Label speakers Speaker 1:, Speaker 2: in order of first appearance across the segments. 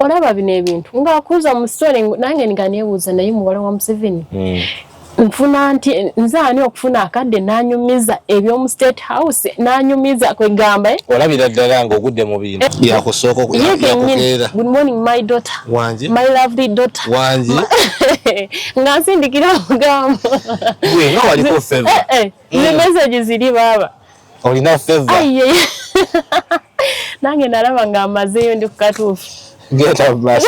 Speaker 1: olaba bino ebintu nga kuza mu story nange nganibuuza naye muwala wa Museveni nfuna nti nzaani okufuna akadde nanyumiza ebyomu State House nanyumiza kwegamba
Speaker 2: olabira ddala nga ogudde mu bintu yakusooka yakukeera. Good
Speaker 1: morning my daughter
Speaker 2: wanje
Speaker 1: my lovely daughter
Speaker 2: wanje
Speaker 1: nga nsindikira mugamba
Speaker 2: gwe nga waliko favor
Speaker 1: ne message ziri baba
Speaker 2: olina favor
Speaker 1: aye nange nalaba nga amazeyo ndi kukatuufu
Speaker 2: get out blast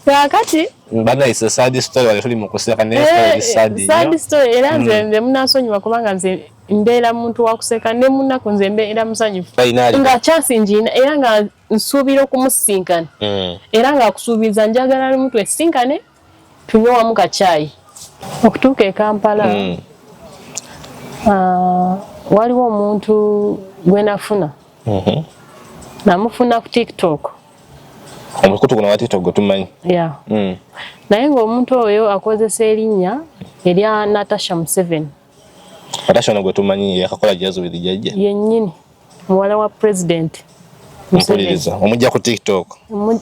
Speaker 1: kakati
Speaker 2: bana isa sad story wale tuli mukuseka ne
Speaker 1: sad story era nze munasonyiwa kubanga nze mbeera muntu wakuseka ne munako nze mbeera musanyufu nga chance njina era nga nsuubira okumusinkana era nga akusuubiza njagala ali mutwe sinkane tunywe wamu kachai okutuuka e Kampala waliwo omuntu gwe nafuna namufuna ku TikTok.
Speaker 2: Omukutu kuna wa TikTok tumanyi.
Speaker 1: Yeah. Naye ng'omuntu oyo akozesa erinnya erya Natasha Museveni.
Speaker 2: Natasha nagwe tumanyi yakakola jazo with jajja.
Speaker 1: Yennyini muwala wa president
Speaker 2: Museveni. Omujja ku TikTok.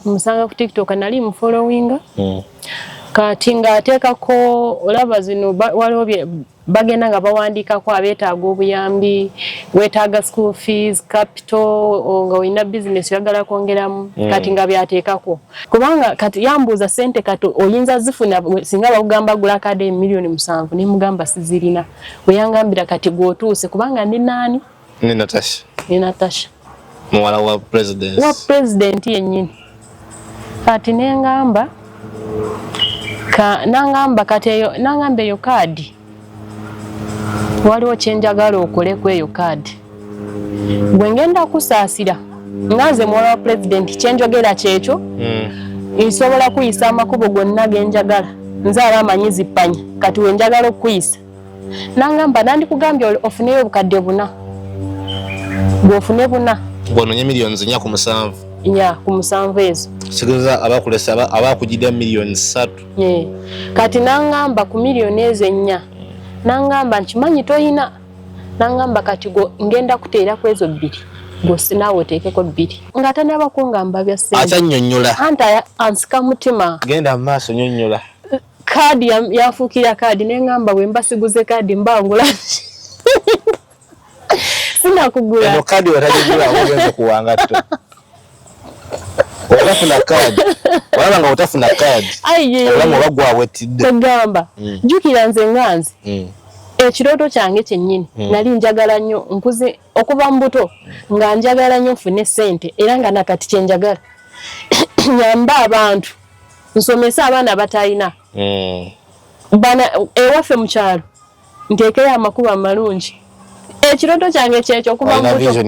Speaker 1: Musanga ku TikTok nali mu followinga. Kati nga ateekako olaba zino waliwo bagenda nga bawandiikako abeetaaga obuyambi weetaaga school fees capital nga olina business oyagala kwongeramu kati nga byateekako kubanga kati yambuuza sente kati oyinza zifuna singa bakugamba gula kade milioni 7 ne mugamba sizirina weyangambira kati gwotuuse kubanga ndi nani
Speaker 2: ni Natasha muwala wa president yennyini kati nengamba nangamba kati eyo nangamba eyo kadi waliwo kyenjagala okole ku eyo kadi gwe ngenda kusaasira ngaze muwala wa president kyenjogera kyekyo nsobola kuyisa amakubo gonna genjagala nze abamanyi zippanya kati wenjagala okuyisa nangamba nandikugambye ofuneyo obukadde 4 bw'ofune 4 bw'ononye milioni 4 ku 7
Speaker 1: nya ku 7 ezo
Speaker 2: sigeza abakulesa abakujida milioni 3
Speaker 1: kati nangamba ku milioni ezo 4 nangamba nkimanyi toyina nangamba kati go ngenda kuteera ku ezo 2 go sinawo oteekeko 2 nga tanaba kungamba bya sente
Speaker 2: acha nnyonnyola
Speaker 1: anta ansika mutima
Speaker 2: genda maaso nnyonnyola
Speaker 1: kadi yafuukira kadi nengamba bwe mbasiguze kadi mbangula sina kugula
Speaker 2: eno kadi watajigula ogenze kuwangatto Otafuna kadi. Wala nga otafuna kadi. Olamu bagwa wetidde.
Speaker 1: Kugamba. Jukira nze nganzi. Ekiroto kyange kyennyini nali njagala nnyo nkuze okuva mbuto nga njagala nnyo nfune sente era nga nakati kyenjagala. Nyamba abantu. Nsomesa abaana batayina. Bana ewaffe mu kyalo. Nteekera amakuba amalungi. Ekiroto kyange kyekyo okuva mbuto.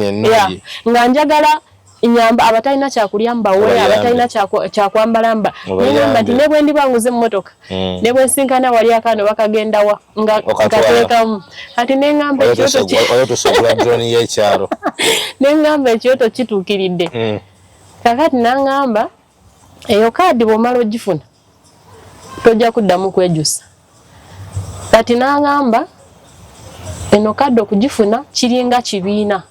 Speaker 1: Nga njagala inyamba abatayina kyakulya mbawe abatayina kyakwambala mba nyamba nti ne bwe ndi banguze mmotoka ne bwe sinkana wali akano bakagenda wa nga kateekamu ati nengamba ekyoto
Speaker 2: oyo tosobola drone y'ekyalo
Speaker 1: nengamba ekyoto kituukiridde kakati nangamba eyo kadi bw'omala ogifuna tojja kuddamu kwejusa kati nangamba eno kadi okugifuna kiringa kibiina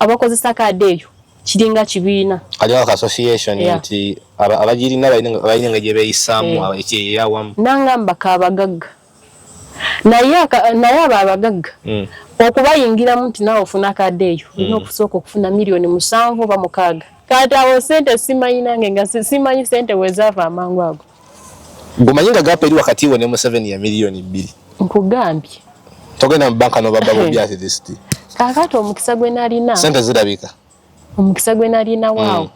Speaker 1: abakozesa kadi eyo kiringa kibiina
Speaker 2: aliwo association nti abagirina balina nga gye beeyisaamu ekyeyawamu
Speaker 1: nangamba kabagagga naye abo abagagga okubayingiramu nti nawe ofuna kadi eyo olina okusooka okufuna milioni 7 oba 6 kati awo sente simanyi nange nga simanyi sente wezaava amangu ago
Speaker 2: gumanyi nga gapa eri wakati wo ne Museveni ya milioni 2
Speaker 1: nkugambye
Speaker 2: togenda mu banka n'obaba bubyati disiti
Speaker 1: kakati omukisa gwe nalina
Speaker 2: sente zirabika
Speaker 1: omukisa gwe nalina waawo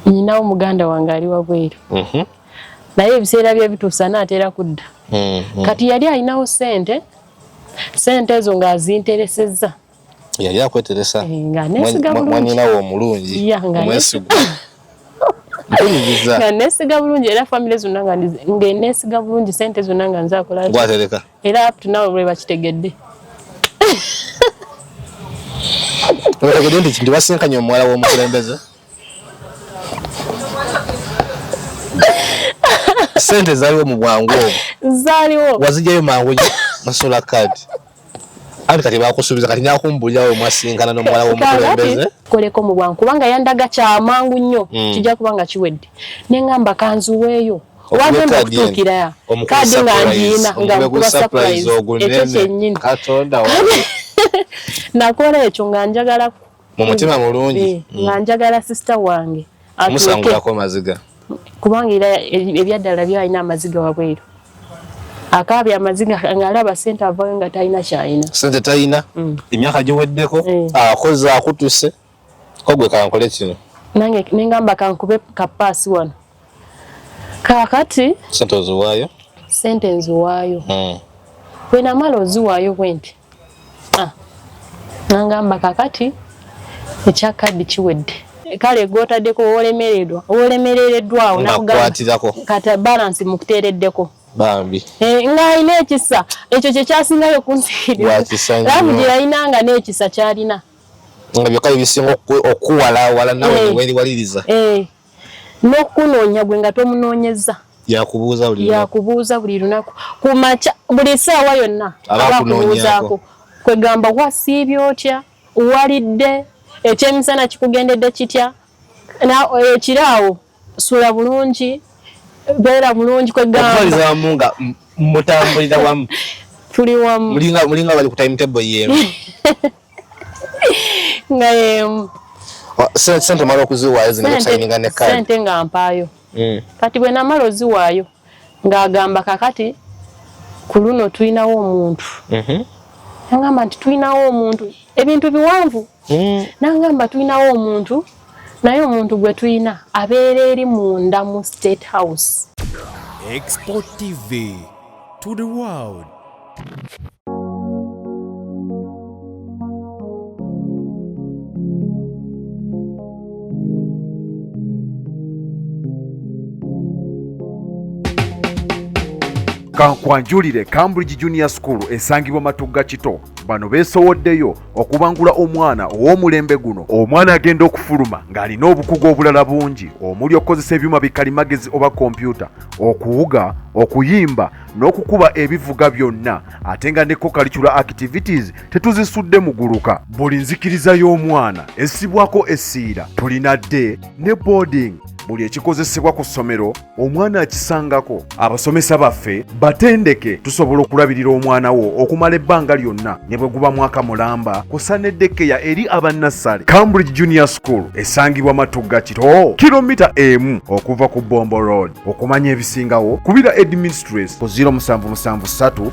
Speaker 1: nyinawo muganda wange ali wabweru naye ebiseera bye bituusa naatera kudda kati yali alinawo sente ezo ng'azinteresezza
Speaker 2: yali akweteresa
Speaker 1: nga neesiga bulungi
Speaker 2: mwanyinawo omulungi omwesigu
Speaker 1: nga neesiga bulungi era famire zonna nga neesiga bulungi sente zonna nga nzakola
Speaker 2: gwatereka
Speaker 1: era up to now lwe bakitegedde
Speaker 2: Otegedde nti ndi wasinkanye omuwala w'omukulembeze sente zaaliwo mu bwangu obwo
Speaker 1: zaaliwo
Speaker 2: wazijjayo mangu masula kadi
Speaker 3: Ati kati bakusubiza kati nyakumbulya we mwasinkana n'omuwala w'omukulembeze
Speaker 2: koleko mu bwangu kubanga yandaga kyamangu nnyo kijja kubanga kiwedde nengamba kanzuweeyo wagenda okutuukira ya kadi nga njiina nga nkuba surprise ekyo kyennyini
Speaker 3: katonda wa
Speaker 2: nakola ekyo nga njagala
Speaker 3: mu mutima mulungi
Speaker 2: nga njagala sister wange
Speaker 3: musangulako maziga
Speaker 2: kubanga era ebyaddala byalina amaziga wabweru akabi amaziga ngalaba sente avayo nga talina kyalina
Speaker 3: sente talina emyaka giweddeko akoze akutuse kogwe kankole kino
Speaker 2: nange nengamba kankube kapaasi wano kakati
Speaker 3: sente oziwaayo
Speaker 2: sente nziwaayo bwena mala oziwaayo bwenti nangamba kakati ekyakaddi kiwedde kale gwotaddeko wolemerereddwawo
Speaker 3: nakwatirako
Speaker 2: kata balance mukuteereddeko
Speaker 3: bambi
Speaker 2: nga alina ekisa ekyo kyekyasingayo kunsikiriza lamu gye yalinanga n'ekisa kyalina
Speaker 3: nga byokka bisinga okuwalawala nawe weri waliriza
Speaker 2: n'okunoonya gwe nga tomunoonyeza yakubuuza buli lunaku kumaca buli ssaawa yonna abakubuuzaako kwegamba wasiibye otya walidde ekyemisana kikugendedde kitya ekiraawo sula bulungi beera bulungi kwegamba
Speaker 3: nga mutambulira wamu
Speaker 2: tuli wamu
Speaker 3: mulinga bali ku timetable yemu
Speaker 2: nga yemu
Speaker 3: sente mala okuziwaayo zingenda kusayininga ne kadi
Speaker 2: sente nga mpaayo kati bwe namala oziwaayo ng'agamba kakati ku luno tulinawo omuntu nangamba nti tulinawo omuntu ebintu biwanvu nangamba tulinawo omuntu naye omuntu gwe tulina abeera eri munda mu State House.
Speaker 4: Export TV to the world.
Speaker 5: Kankwanjulire Cambridge Junior School esangibwa Matugga Kito bano beesowoddeyo okubangula omwana ow'omulembe guno omwana agenda okufuluma ng'alina obukugu obulala bungi omuli okukozesa ebyuma bikalimagezi oba kompyuta okuwuga okuyimba n'okukuba ebivuga byonna ate nga ne co-curricular activities tetuzisudde muguluka buli nzikiriza y'omwana essibwako essiira tulina dde ne boarding buli ekikozesebwa ku ssomero omwana akisangako abasomesa baffe batendeke tusobola okulabirira omwana wo okumala ebbanga lyonna ne bwe guba mwaka mulamba kusaneddekeya eri abannassale. Cambridge Junior School esangibwa Matugga Kito kilomita emu okuva ku Bombo Road. Okumanya ebisingawo kubira administrator ku 0773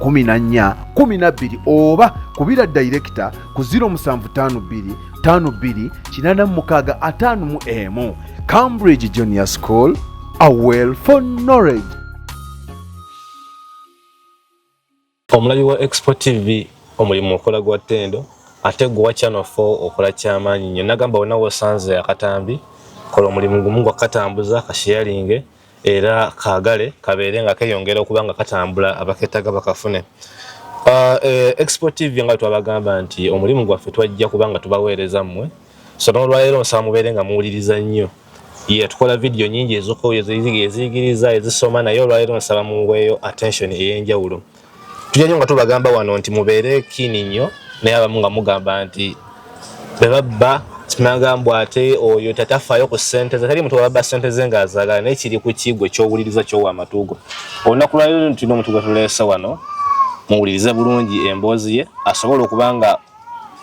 Speaker 5: 011412 oba kubira director ku 0752 528655 Cambridge Junior School, a well for knowledge.
Speaker 3: Omulabi wa Export TV omulimu okola gwa ttendo ate gwa Channel 4 okola kyamaanyi nnyo. Nagamba wonna wosanze akatambi kola omulimu gumu gwa katambuza kasharinge era kagale kabeere nga keyongera okuba nga katambula abaketaga bakafune. Export TV nga twabagamba nti omulimu gwaffe twajja kubanga tubaweereza mmwe so n'olwaleero nsaba mubeere nga muwuliriza nnyo tukola video nyingi eziyigiriza ezisoma naye olwaleero nsaba muweeyo attention ey'enjawulo tujja nga tubagamba wano nti mubeere kini nnyo naye abamu nga mugamba nti bebabba tunagambwa ate oyo tatafaayo ku ssente ze tali muntu wabba ssente ze ng'azaagala naye kiri ku kiggwe ky'owuliriza ky'owa amatugo olunaku lwaleero tulina omuntu gwe tuleese wano muwulirize bulungi emboozi ye asobola okuba nga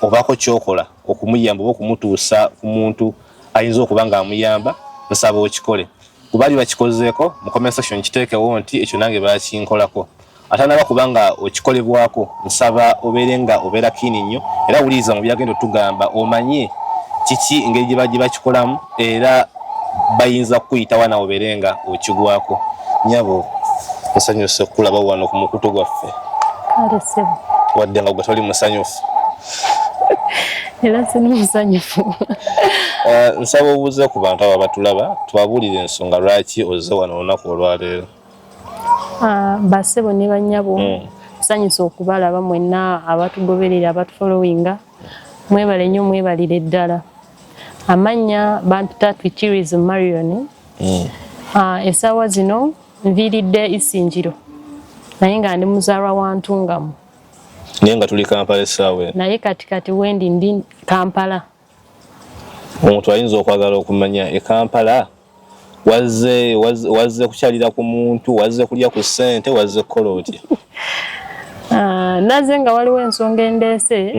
Speaker 3: obaako kyokola okumuyamba oba okumutuusa ku muntu ayinza okuba nga amuyamba nsaba okikole kubali bakikozeeko mu comment section kiteekewo nti ekyo nange bakinkolako ate naba kuba nga okikolebwako nsaba obeere nga obeera kiini nnyo era wuliriza mu byagenda otugamba omanye kiki engeri gye bakikolamu era bayinza kukuyitawa nawe obeere nga okigwako nyabo nsanyuse okulaba wano ku mukutu gwaffe wadde nga gwe toli musanyufu
Speaker 2: era sini musanyufu
Speaker 3: nsaba obuuze ku bantu abo batulaba tubabuulire ensonga lwaki ozze wano olunaku olwaleero.
Speaker 2: Bassebo ne bannyabo nsanyusa okubalaba mwenna abatugoberera abatufollowinga mwebale nnyo mwebalire ddala amannya bampita Twitirizu Marion essaawa zino nviiridde Isinjiro naye nga ndi muzaalwa wa Ntungamu
Speaker 3: Nenga tuli Kampala sawe.
Speaker 2: Naye kati wendi ndi Kampala.
Speaker 3: Omuntu ayinza okwagala okumanya e Kampala wazze kukyalira ku muntu, wazze kulya ku ssente, wazze koloti.
Speaker 2: Naze nga waliwo ensonga endeese.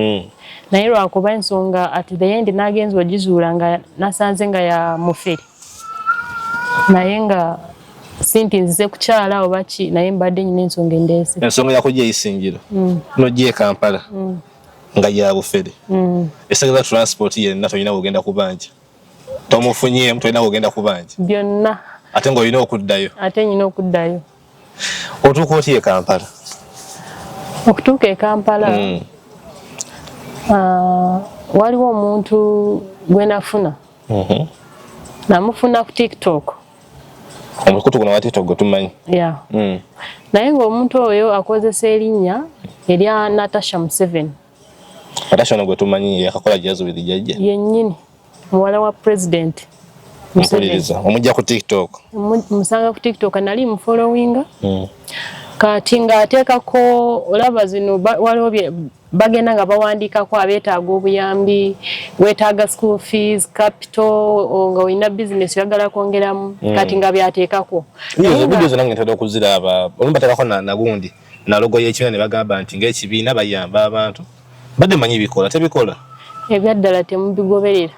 Speaker 2: Naye lwakuba ensonga at the end nagenza ogizuula nga nasanze nga ya mufere. Naye nga sinti nzize kukyala oba ki naye mbadde nyina ensonga endeese.
Speaker 3: Ensonga yakujja eyisingiro. Nojje Kampala. Nga ya bufere. Esagala transport yenna tolina kugenda kubanja. Tomufunye mtu alina kugenda kubanja.
Speaker 2: Byonna.
Speaker 3: Ate ngo olina okuddayo.
Speaker 2: Ate nyina okuddayo.
Speaker 3: Otuuka oti e Kampala.
Speaker 2: Okutuuka e Kampala. Waliwo omuntu gwe nafuna. Namufuna ku TikTok.
Speaker 3: Omukutu kuna wa TikTok gutumanyi.
Speaker 2: Yeah. Naye ng'omuntu oyo akozesa erinnya erya Natasha Museveni.
Speaker 3: Natasha gwe tumanyi yakakola jazo bijajja.
Speaker 2: Yennyini muwala wa president
Speaker 3: Museveni. Omujja ku TikTok.
Speaker 2: Musanga ku TikTok nali mufollowinga. Kati nga ateekako olaba zino waliwo bagenda nga bawandiikako abeetaaga obuyambi, weetaaga school fees, capital, nga olina business oyagala kwongeramu, kati nga byateekako.
Speaker 3: Ebidiyo zonna ng'entera okuziraba, olumu bateekako nagundi, na logo y'ekibiina ne bagamba nti ng'ekibiina bayamba abantu. Badde manyi bikola, tebikola?
Speaker 2: Ebyaddala temubigoberera.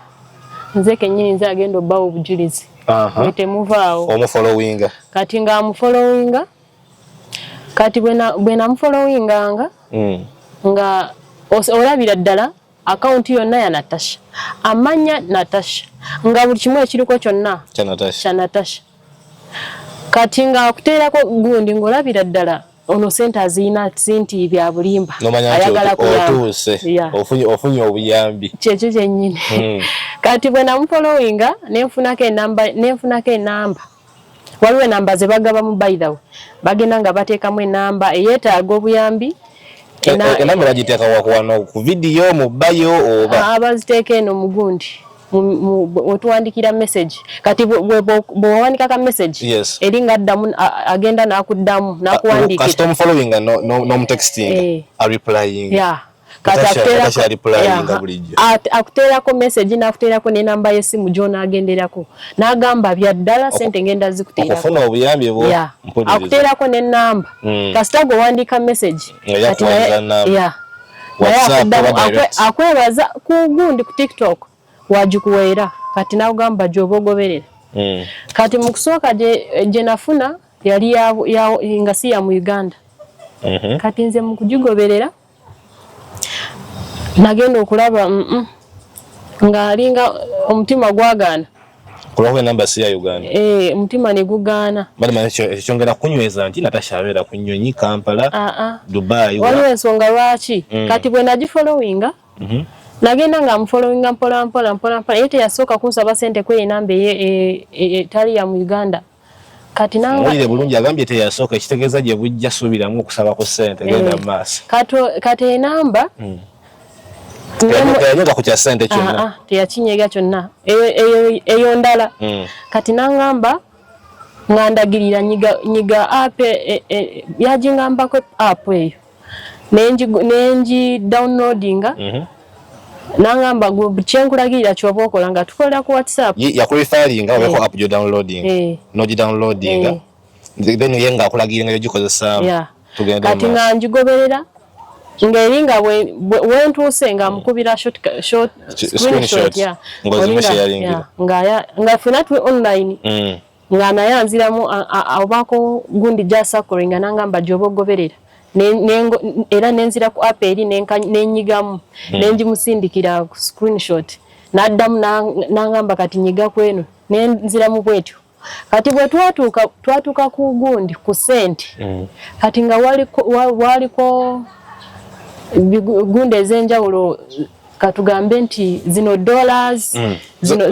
Speaker 2: Nze kennyini nze agenda obbawo obujulizi. Temuvaawo.
Speaker 3: Omufollowinga.
Speaker 2: Kati nga amufollowinga, kati bwe namufollowinganga, nga olabira ddala account yonna ya Natasha. Amanya Natasha. Nga buli kimu ekiriko kyonna kya Natasha. Kati nga akuteerako gundi ng'olabira ddala ono sente aziyina sinti bya bulimba.
Speaker 3: Ayagala otuuse. Ofunye obuyambi.
Speaker 2: Kyekyo kyennyini. Kati bwe namufollowinga nenfunako enamba. Waliwo enamba ze bagabamu by the way. Bagenda nga bateekamu enamba eyeetaaga obuyambi.
Speaker 3: Enamba bagiteeka wano ku video mu bayo oba
Speaker 2: abaziteeka eno mu gundi otuwandikira message kati bw'owandika ka message eri nga addamu agenda n'akuddamu n'akuwandikira
Speaker 3: custom following no texting replying
Speaker 2: akuteerako message n'akuteerako n'enamba y'essimu gy'onaagenderako n'agamba byaddala sente ngenda zikuteerako akuteerako n'ennamba kasita gwewandiika message akwebaza ku gundi ku TikTok wagikuweera kati n'agamba gy'oba ogoberera kati mu kusooka gye nafuna yali nga si ya mu Uganda kati nze mu kugigoberera nagenda okulaba ng'alinga omutima gwagaana
Speaker 3: kulwa namba si ya Uganda
Speaker 2: omutima ne gugaana
Speaker 3: bali ekyongera kunyweza nti Natasha abeera ku nnyonyi Kampala Dubai
Speaker 2: waliwo ensonga lwaki kati bwe nagifollowinga nagenda nga amufollowinga mpola ye teyasooka kunsaba sente kwe enamba etali ya mu Uganda kati
Speaker 3: nanga bulungi agambye teyasooka ekitegeeza gye bujja suubiramu okusaba ku sente genda mu maaso
Speaker 2: kati enamba
Speaker 3: teyanyoga ku kya sente kyonna
Speaker 2: teyakinyega kyonna eyo ndala kati nangamba ngandagirira nyiga app yagingambako app eyo nengi downloadinga nangamba gwe kyenkulagirira kyoba okola nga tukolera ku WhatsApp
Speaker 3: yakulifaringa obeko app gyo downloading nogi downloadinga then yenga akulagiringa yo gikozesaamu
Speaker 2: kati nga ngigoberera ngeringa wentuuse nga mukubira short screenshot nga funa tu online nga nayanziramu obako gundi jasakoringa nangamba gyoba ogoberera era nenzira ku app eri nenyigamu nenjimusindikira ku screenshot naddamu nangamba kati nyiga kweno nenziramu bwetyo kati bwe twatuuka ku gundi ku sente kati nga waliko gundi ez'enjawulo katugambe nti zino dollars
Speaker 3: zino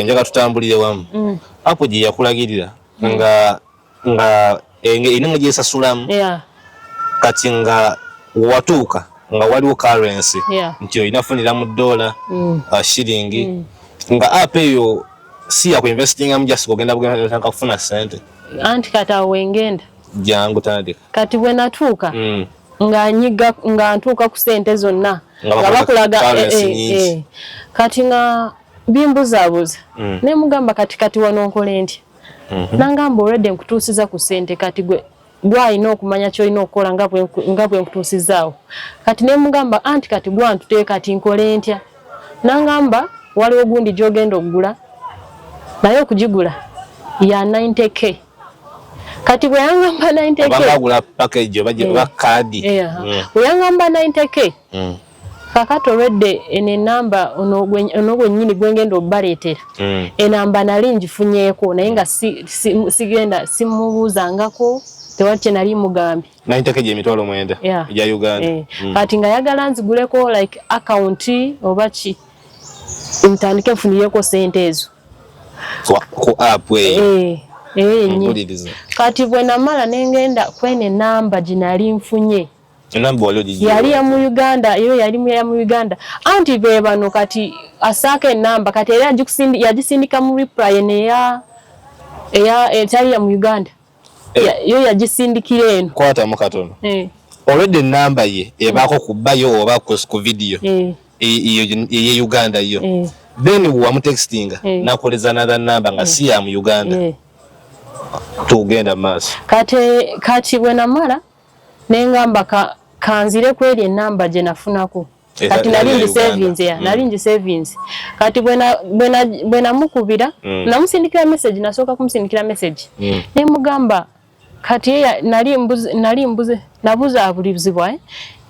Speaker 3: njaga tutambulire wamu apo gye yakulagirira nga ine mu gyesasulamu kati nga watuuka nga waliwo currency nti oyinafunira mu dollar shilingi nga app eyo si ya kuinvestinga mu just kugenda bugenda kufuna sente
Speaker 2: anti kati awo wengenda
Speaker 3: jangu tandika
Speaker 2: kati bwe natuuka nga nyiga nga ntuuka ku sente zonna nga bakulaga kati nga bimbuzaabuza ne mugamba kati wano nkole ntya nangamba already nkutuusiza ku sente kati gwe gwalina okumanya kyolina okukola nga bwe nkutuusizaawo kati ne mugamba anti kati gwantuteeka kati nkole ntya nangamba waliwo gundi gy'ogenda okugula naye okugigula ya 90k kati bwe yangamba 90k
Speaker 3: bagula package oba kadi
Speaker 2: bwe yangamba 90k kakati olwedde ene namba ono gwennyini gwengenda obbaleetera enamba nali ngifunyeeko naye nga sigenda simubuuzangako tewali kye nali mugambye
Speaker 3: 90k gy'emitwalo 9 egya Uganda
Speaker 2: kati nga yagala nziguleko like account oba ki ntandike nfunireko sente ezo
Speaker 3: ku app eyo
Speaker 2: kati bwe namala nengenda kwene namba ginali nfunye
Speaker 3: enamba wali ogigi
Speaker 2: yali ya mu Uganda iyo yali ya mu Uganda anti be bano kati asaka enamba kati era yagisindika mu reply eya etali ya mu Uganda yo yagisindikira eno
Speaker 3: kwata mu katono already enamba ye ebako kubayo oba ku video iyo Uganda iyo then wa textinga nakoleza another number nga si ya mu Uganda tugenda maso
Speaker 2: kati bwe namala nengamba kanzire kweri enamba gye nafunako kati nali ngi savings kati bwe namukubira namusindikira message nasooka kumusindikira message ne mugamba kati nali mbuze nabuzaabulizibwa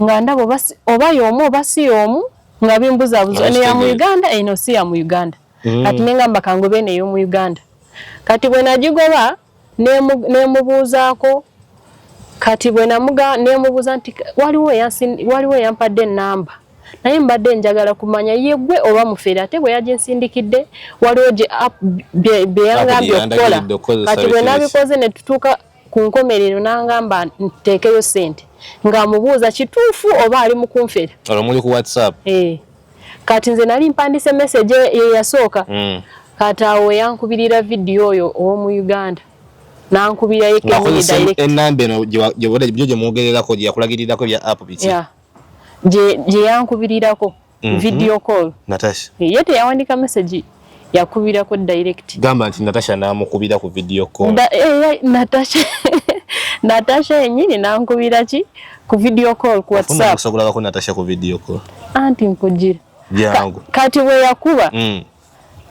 Speaker 2: nga ndabo oba y'omu oba si y'omu nga bimbuzaabuza ne ya mu Uganda eno si ya mu Uganda kati nengamba kangobe neyo mu Uganda kati bwe nagigoba nemubuuzaako kati bwe nemubuuza nti waliwo yampadde namba naye mbadde njagala kumanya yegwe oba mufere ate bwe yaginsindikidde waliwo bye yangambye okukola kati bwe nabikoze ne tutuuka ku nkomerero nangamba nteekeyo sente nga mubuuza kituufu oba ali mu kunfera
Speaker 3: olwo ku WhatsApp
Speaker 2: kati nze nali mpandise message yasooka kati awo yankubirira video oyo ow'omu Uganda nankubira yekemuni direct
Speaker 3: enamba eno gye mwogererako gye yakulagirirako bya app biki
Speaker 2: gye yankubirirako video call
Speaker 3: Natasha
Speaker 2: ye teyawandika message yakubirako direct
Speaker 3: gamba nti Natasha namukubira ku video call
Speaker 2: Natasha yennyini nankubira ki ku video call ku WhatsApp
Speaker 3: kusobola ko Natasha ku video call
Speaker 2: anti nkujira
Speaker 3: jangu
Speaker 2: kati bwe yakuba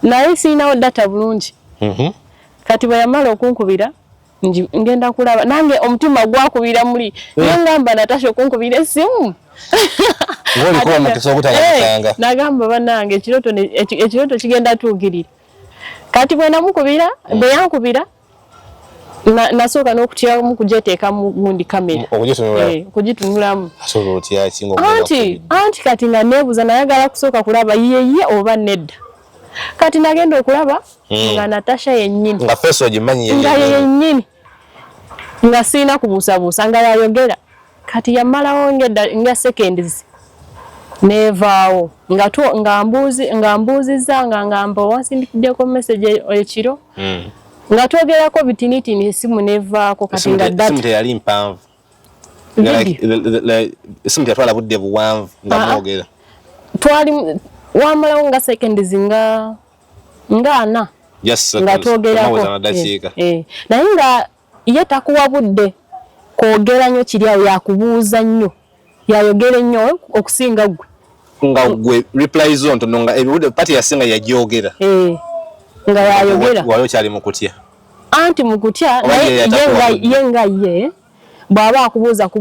Speaker 2: naye siinawo data bulungi kati bwe yamala okunkubira ngenda kulaba nange omutima gwakubira muli ngamba Natasha okunkubira essimu nagamba banange ekiroto kigenda tuukirira kati bwe namukubira bwe yankubira nasooka n'okutyamu kujeteeka mu gundi kamera okugitunulamu anti kati nga neebuuza nayagala kusooka kulaba yeye oba nedda kati nagenda okulaba nga Natasha yennyini
Speaker 3: nga feso ogimanyi
Speaker 2: yennyini nga siina kubuusabuusa nga yayogera kati yamalawo nga seconds nevaawo nga mbuuzizza nga ngamba wansindikiddeko message ekiro nga twogerako bitinitini esimu nevaako kati nga
Speaker 3: data teyali mpanvu esimu tetwala budde buwanvu nga mwogera
Speaker 2: twali wamalawo nga seconds nga 4 nga twogerako naye nga ye takuwa budde kwogera nnyo kiri awo yakubuuza nnyo yayogera nnyo okusinga gwe
Speaker 3: nga gwe reply zone tono nga ebiwudde pati yasinga yagyogera
Speaker 2: nga yayogera
Speaker 3: wali okyali mu kutya
Speaker 2: anti mu kutya ye nga ye bw'aba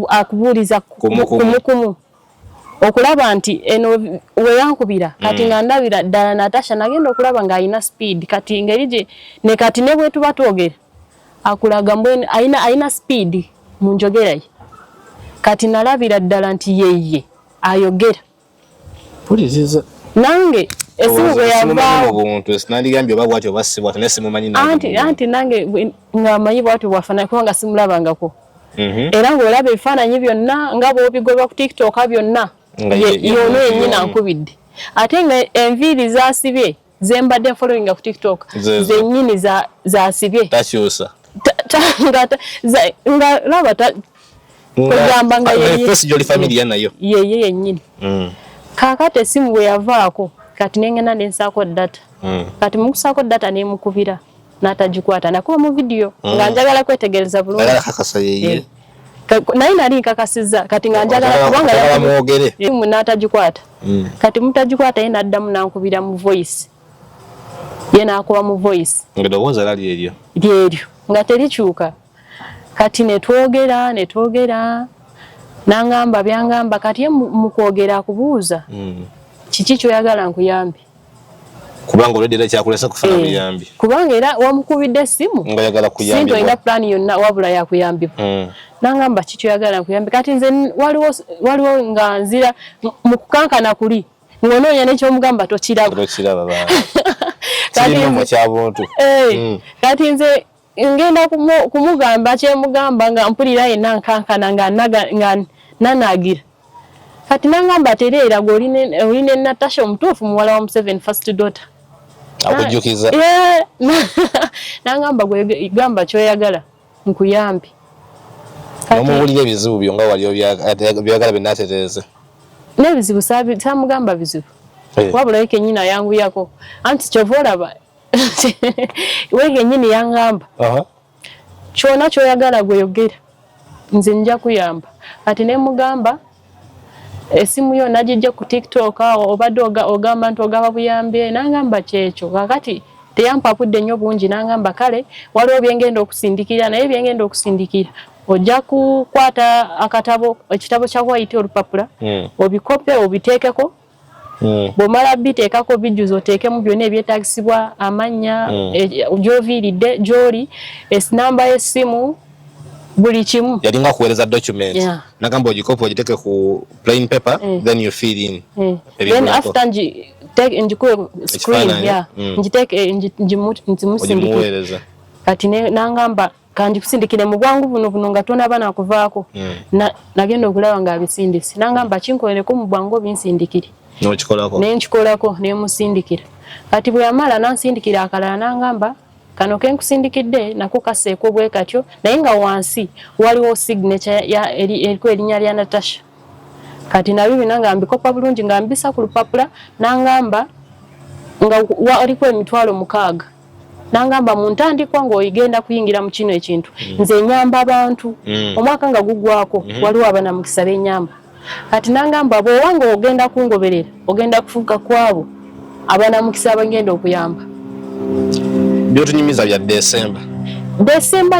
Speaker 2: akubuuliza kumukumu okulaba nti eno we yankubira kati nga ndabira ddala Natasha nagenda okulaba ng'alina speed kati ngeri gye ne kati ne bwe tuba twogera akulaga mbwene alina speed mu njogera ye kati nalabira ddala nti yeye ayogera
Speaker 3: puliriza
Speaker 2: nange esimu bwe yavaawo anti nange ng'amanyi bwatyo bwafana kubanga simulabangako era ng'olaba ebifaananyi byonna nga bw'obigoba ku TikTok byonna yono yennyini ankubidde ate nga enviiri zasibye zembadde followinga ku TikTok zennyini zasibye
Speaker 3: takyusa
Speaker 1: Kugamba nga
Speaker 3: ye first jolly family yana yo.
Speaker 1: Ye yennyini. Kakati esimu bwe yavaako kati nengena nensako data. Kati mukusako data ne mukubira n'atagikwata nakuba mu video nga njagala kwetegereza bulungi.
Speaker 3: Ngala kakasa yeye.
Speaker 1: Naye nali kakasiza kati nga njagala kubanga
Speaker 3: yamwogere.
Speaker 1: Esimu n'atagikwata. Kati mutagikwata yena addamu nankubira mu voice. Yena akuba mu voice.
Speaker 3: Ngedowoza lali eryo.
Speaker 1: Lyeryo nga terikyuka. Kati netwogera nangamba byangamba kati mukwogera akubuuza. Kiki kyoyagala nkuyambi?
Speaker 3: Kubanga oledera kyakulesa kufuna biyambi.
Speaker 1: Kubanga era wamukubidde esimu.
Speaker 3: Nga yagala kuyambi.
Speaker 1: Sinto ina plan yonna wabula yakuyambibwa. Nangamba kiki kyoyagala nkuyambi kati nze waliwo nga nzira mu kukankana kuli. Ng'onoonya n'ekyomugamba tokiraba.
Speaker 3: Tokiraba baba. Kati mu kyabuntu.
Speaker 1: Kati nze ngenda kumugamba kyemugamba nga mpulira yenna nkankana nga nanagira. Kati nangamba tereera gwoline Natasha omutuufu muwala wa Museveni first daughter.
Speaker 3: Akujukiza.
Speaker 1: Nangamba gwe gamba kyoyagala nkuyambi.
Speaker 3: Nomuwulira ebizibu byo nga wali byagala binatereeze.
Speaker 1: N'ebizibu samugamba bizibu. Wabula yake nyina yangu yako. Anti chovolaba. Wege nyini yangamba. Kyona kyoyagala gweyogera. Nze nja kuyamba. Ati ne mugamba esimu yo najije ku TikTok obadde ogamba nti ogaba buyambe nangamba kyekyo. Kakati teyampapudde nnyo bungi nangamba kale waliwo byengenda okusindikira naye byengenda okusindikira. Ojja kukwata ekitabo kya white olupapula obikope obiteekeko bomala biteekako bijjuzo oteekemu byonna ebyetaagisibwa amanya gyoviiridde gy'oli namba y'essimu buli kimu
Speaker 3: yalinga kuweereza document nagamba ogikope ogiteeke ku plain paper then you fill in
Speaker 1: then after njikuwe screen njiteeke njimusindikiza kati nangamba kanji kusindikire mu bwangu buno nga tona bana kuvaako nagenda okulaba nga abisindisi nangamba kinkolereko mu bwangu binsindikire nenkikolako nemusindikira kati bwe yamala nansindikira akalala nangamba kano kenkusindikidde nako kaseeko bwe katyo naye nga wansi waliwo signature eriko erinnya lya Natasha kati nabyo nanga mbikopa bulungi nga mbisa ku lupapula nangamba nga waliko emitwalo 6 nangamba mu ntandikwa ngo oyigenda kuyingira mu kino ekintu nze nyamba abantu omwaka nga gugwako waliwo abana mukisa benyamba kati nangamba bwe wange ogenda kungoberera ogenda kufuuka kwabo abana mukisa bagenda okuyamba
Speaker 3: byotunyimiza bya December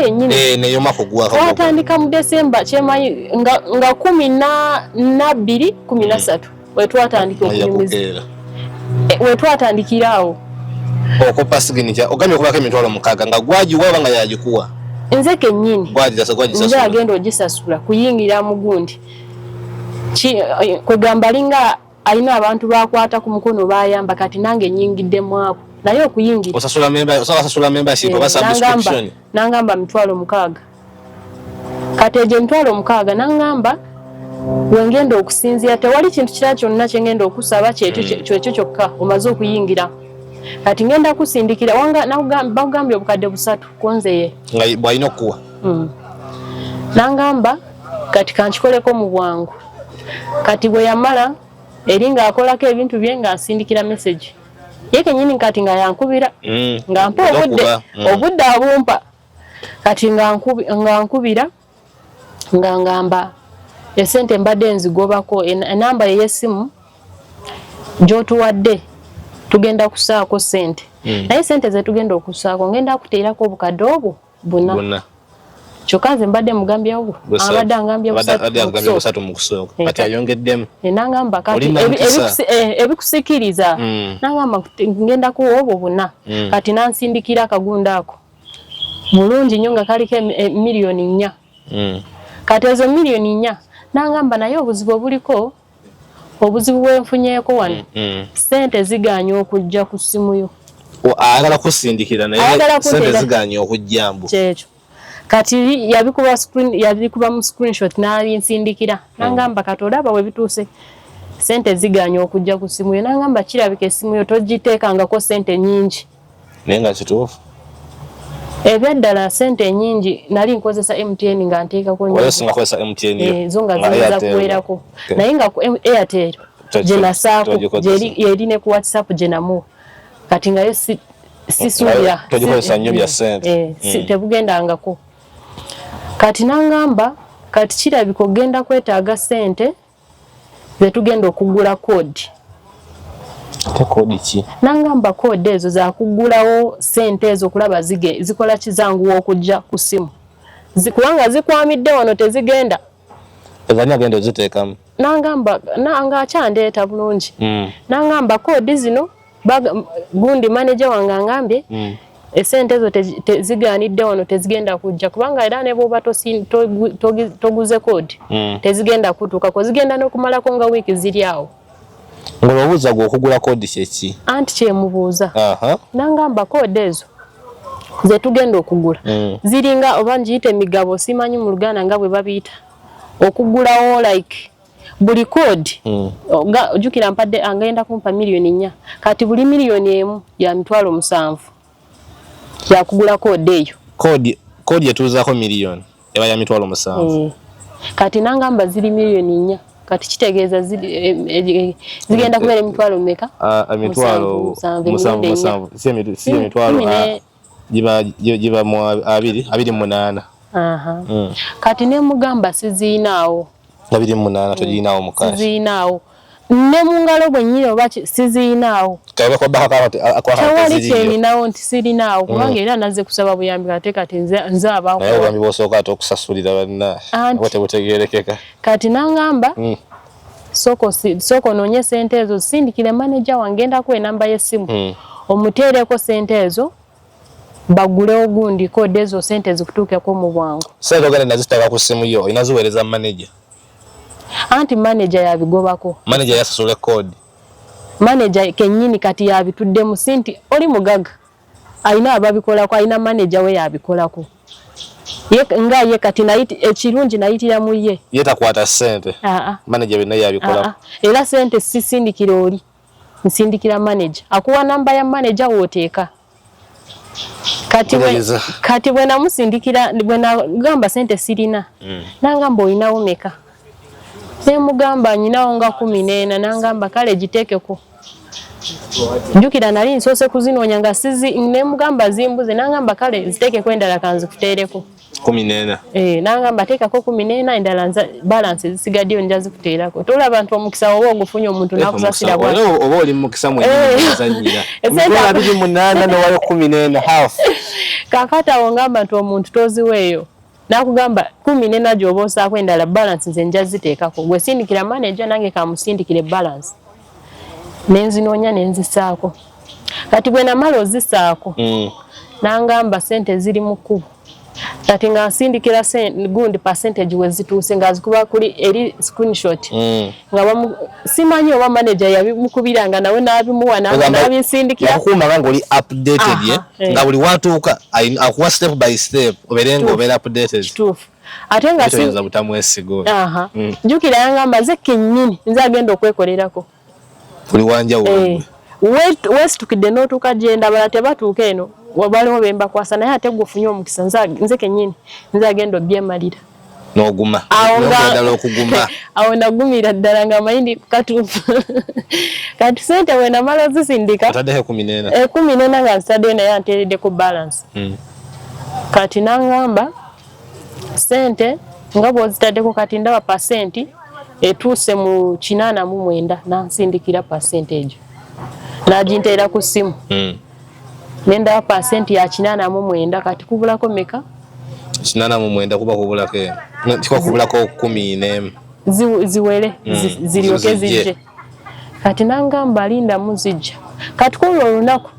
Speaker 1: yennyini
Speaker 3: neyo mako gwako
Speaker 1: watandika mu December kyemayi nga 12 13 wetwatandika okunyimiza wetwatandikirawo
Speaker 3: okopa signature ogamye kubaka emitwalo 6 nga gwajiwa banga yagikuwa
Speaker 1: nze kennyini
Speaker 3: gwajisasula
Speaker 1: nze agenda ogisasula kuyingira mugundi kwegamba linga alina abantu bakwata ku mukono bayamba kati nange nyingidde mwabo naye okuyingira
Speaker 3: osasula membership oba subscription
Speaker 1: nangamba mitwalo 6 kati eje mitwalo 6 nangamba wengenda okusinzira tewali kintu kirala kyonna kyengenda okusaba kyekyo kyokka omaze okuyingira kati ngenda kusindikira wanga bagambye obukadde 3 konzeye
Speaker 3: nga bwalina okuwa
Speaker 1: nangamba kati kankikoleko mu bwangu kati bwe yamala eringa akolako ebintu bye nga asindikira message yeke nyini kati nga yankubira nga mpa obudde abumpa kati nga nkubira nga ngamba esente mbadde nzigobako enamba y'essimu gy'otuwadde tugenda kusaako sente naye sente ze tugenda okusaako ngenda kuteerako obukadde obwo buna kyokka nze mbadde mugambyawo abadde angambye
Speaker 3: busatu mu kusooka kati ayongeddemu
Speaker 1: nangamba kati ebikusikiriza nangamba ngenda kuwa obwo buna kati nansindikira akagunda ako mulungi nnyo nga kaliko miliyoni 4 kati ezo miliyoni 4 nangamba naye obuzibu obuliko obuzibu bwenfunyeeko wano sente ziganya okujja ku ssimu yo
Speaker 3: ayagala kusindikira naye sente ziganya okujjambu
Speaker 1: kyekyo kati yabikuba mu screenshot n'abinsindikira nangamba kati olaba we bituuse sente ziganya okujja ku ssimu yo nangamba kirabika essimu yo togiteekangako sente nyingi
Speaker 3: naye nga kituufu
Speaker 2: Ebyadala sente nyingi nali nkozesa MTN nga nteekako nyingi.
Speaker 3: Wale singa kozesa MTN yo.
Speaker 2: Zonga ziza kuwerako. Naye nga Airtel je nasaako yeri ne ku WhatsApp je namu. Kati nga yo sisuubira.
Speaker 3: Togikozesa nnyo bya sente.
Speaker 2: Tebugendangako. Kati nangamba kati kirabika ogenda kwetaaga sente zetugenda okugula kodi.
Speaker 3: Kodi ki?
Speaker 2: Nangamba kodi ezo za kugulawo sente ezo kulaba zikola kizangu okujja ku simu. Kubanga zikwamidde wano tezigenda.
Speaker 3: Ezanya agenda oziteekamu.
Speaker 2: Nangamba nanga akyandeeta bulungi. Nangamba kodi zino gundi manager wange angambye esente ezo tezigaanidde wano tezigenda kujja kubanga era ne bwoba toguze kodi tezigenda kutuuka ko zigenda n'okumalako nga wiiki ziri awo.
Speaker 3: Ng'olowooza gwe okugula kodi kyeki?
Speaker 2: Anti kyemubuuza. Nangamba kodi ezo ze tugenda okugula ziringa oba ngiyita emigabo simanyi mu Luganda nga bwe babiyita okugulawo like buli kodi ojjukira mpadde angenda kumpa miliyoni 4 kati buli miliyoni emu ya mitwalo 7 ya kugula kodi eyo.
Speaker 3: Kodi etuuzaako miliyoni eba ya mitwalo 7.
Speaker 2: Kati nangamba ziri miliyoni 4 kati kitegeeza zigenda kubeera emitwalo mmeka?
Speaker 3: Emitwalo 7. Si emitwalo giba mu 28.
Speaker 2: Kati ne mugamba siziinaawo.
Speaker 3: 28 togiinaawo mu kaasi.
Speaker 2: Siziinaawo. Ne mu ngalo bwennyini oba siziinaawo. Tewali kyeninawo nti sirinaawo kubanga era nazze kusaba buyambi ate kati nze abaako.
Speaker 3: Naye obuyambi bw'osooka ate okusasulira banna tebutegeerekeka.
Speaker 2: Kati nangamba soko onoonye sente ezo sindikire manager wangendako enamba y'essimu omuteereko sente ezo bagulewo gundi kodi ezo sente zikutuukeko mu bwangu.
Speaker 3: Sente ogenda naziteeka ku ssimu yo olina ziweereza manager.
Speaker 2: Anti manager yabigobako.
Speaker 3: Manager yasasula kodi.
Speaker 2: Manager kennyini kati yabitudde mu sinti oli mugaga. Alina ababikolako alina manager we yabikolako. Ye kati nayiti ekirungi nayitira mu ye.
Speaker 3: Yetakwata sente. Manager we naye yabikolako.
Speaker 2: Era sente sisindikira oli. Nsindikira manager. Akuwa namba ya manager woteeka. Kati bwe namusindikira bwe nagamba sente sirina. Nangamba olinawo meka. Ne mugamba nyinawo nga 14 nangamba kale giteekeko. Njukira nali nsoose kuzinoonya nga ne mugamba zimbuze nangamba kale ziteekeko endala kanzikuteereko.
Speaker 3: 14.
Speaker 2: Nangamba teekako 14 endala balance zisigaddeyo nja zikuteerako. Tolaba nti omukisa oba ogufunye omuntu nakusasira bwa.
Speaker 3: Oba oli mukisa mwezanyira. Emitwalo 28 n'owayo 14.5.
Speaker 2: Kakata wongamba nti omuntu toziweeyo. Nakugamba 14 gy'oba osaako endala balance nze nja ziteekako. Gwe sindikira manager nange kamusindikire balance. Nenzinoonya nenzisaako. Kati bwe namala ozisaako. Nangamba sente ziri mu kkubo. Kati nga nsindikira gundi percentage we zituuse nga zikuba kuli eri screenshot. Nga simanyi oba manager yabimukubiranga nawe n'abimuwa n'abisindikira.
Speaker 3: Yakuuma nga oli updated nga buli watuuka akuwa step by step oberenga obeera updated.
Speaker 2: Kituufu. Ate nga
Speaker 3: sinza butamwesigo.
Speaker 2: Jjukira yangamba ze kennyini nze agenda okwekolerako.
Speaker 3: Buli wanja wo.
Speaker 2: Wesitukidde n'otuuka gye ndabala tebatuuka eno. Wabaliwo bemba kwasa naye ate gufunye omukisa nze kennyini nze agenda obyemalira
Speaker 3: n'oguma n'ogenda okuguma
Speaker 2: awo nagumira ddala nga mayindi katuufu kati sente we namala zisindika
Speaker 3: ataddeho 14
Speaker 2: 14 nga nsadde naye anteereddeko balance kati nangamba sente nga bw'ozitaddeko kati ndaba pasenti etuuse mu 89 nansindikira pasenti egyo naginteera ku ssimu nenda pasenti ya 89 kati kubulako meka
Speaker 3: 89 kuba kubulako kiko kubulako 14
Speaker 2: ziwele ziryoke zije kati nangamba linda muzija kati ko olunaku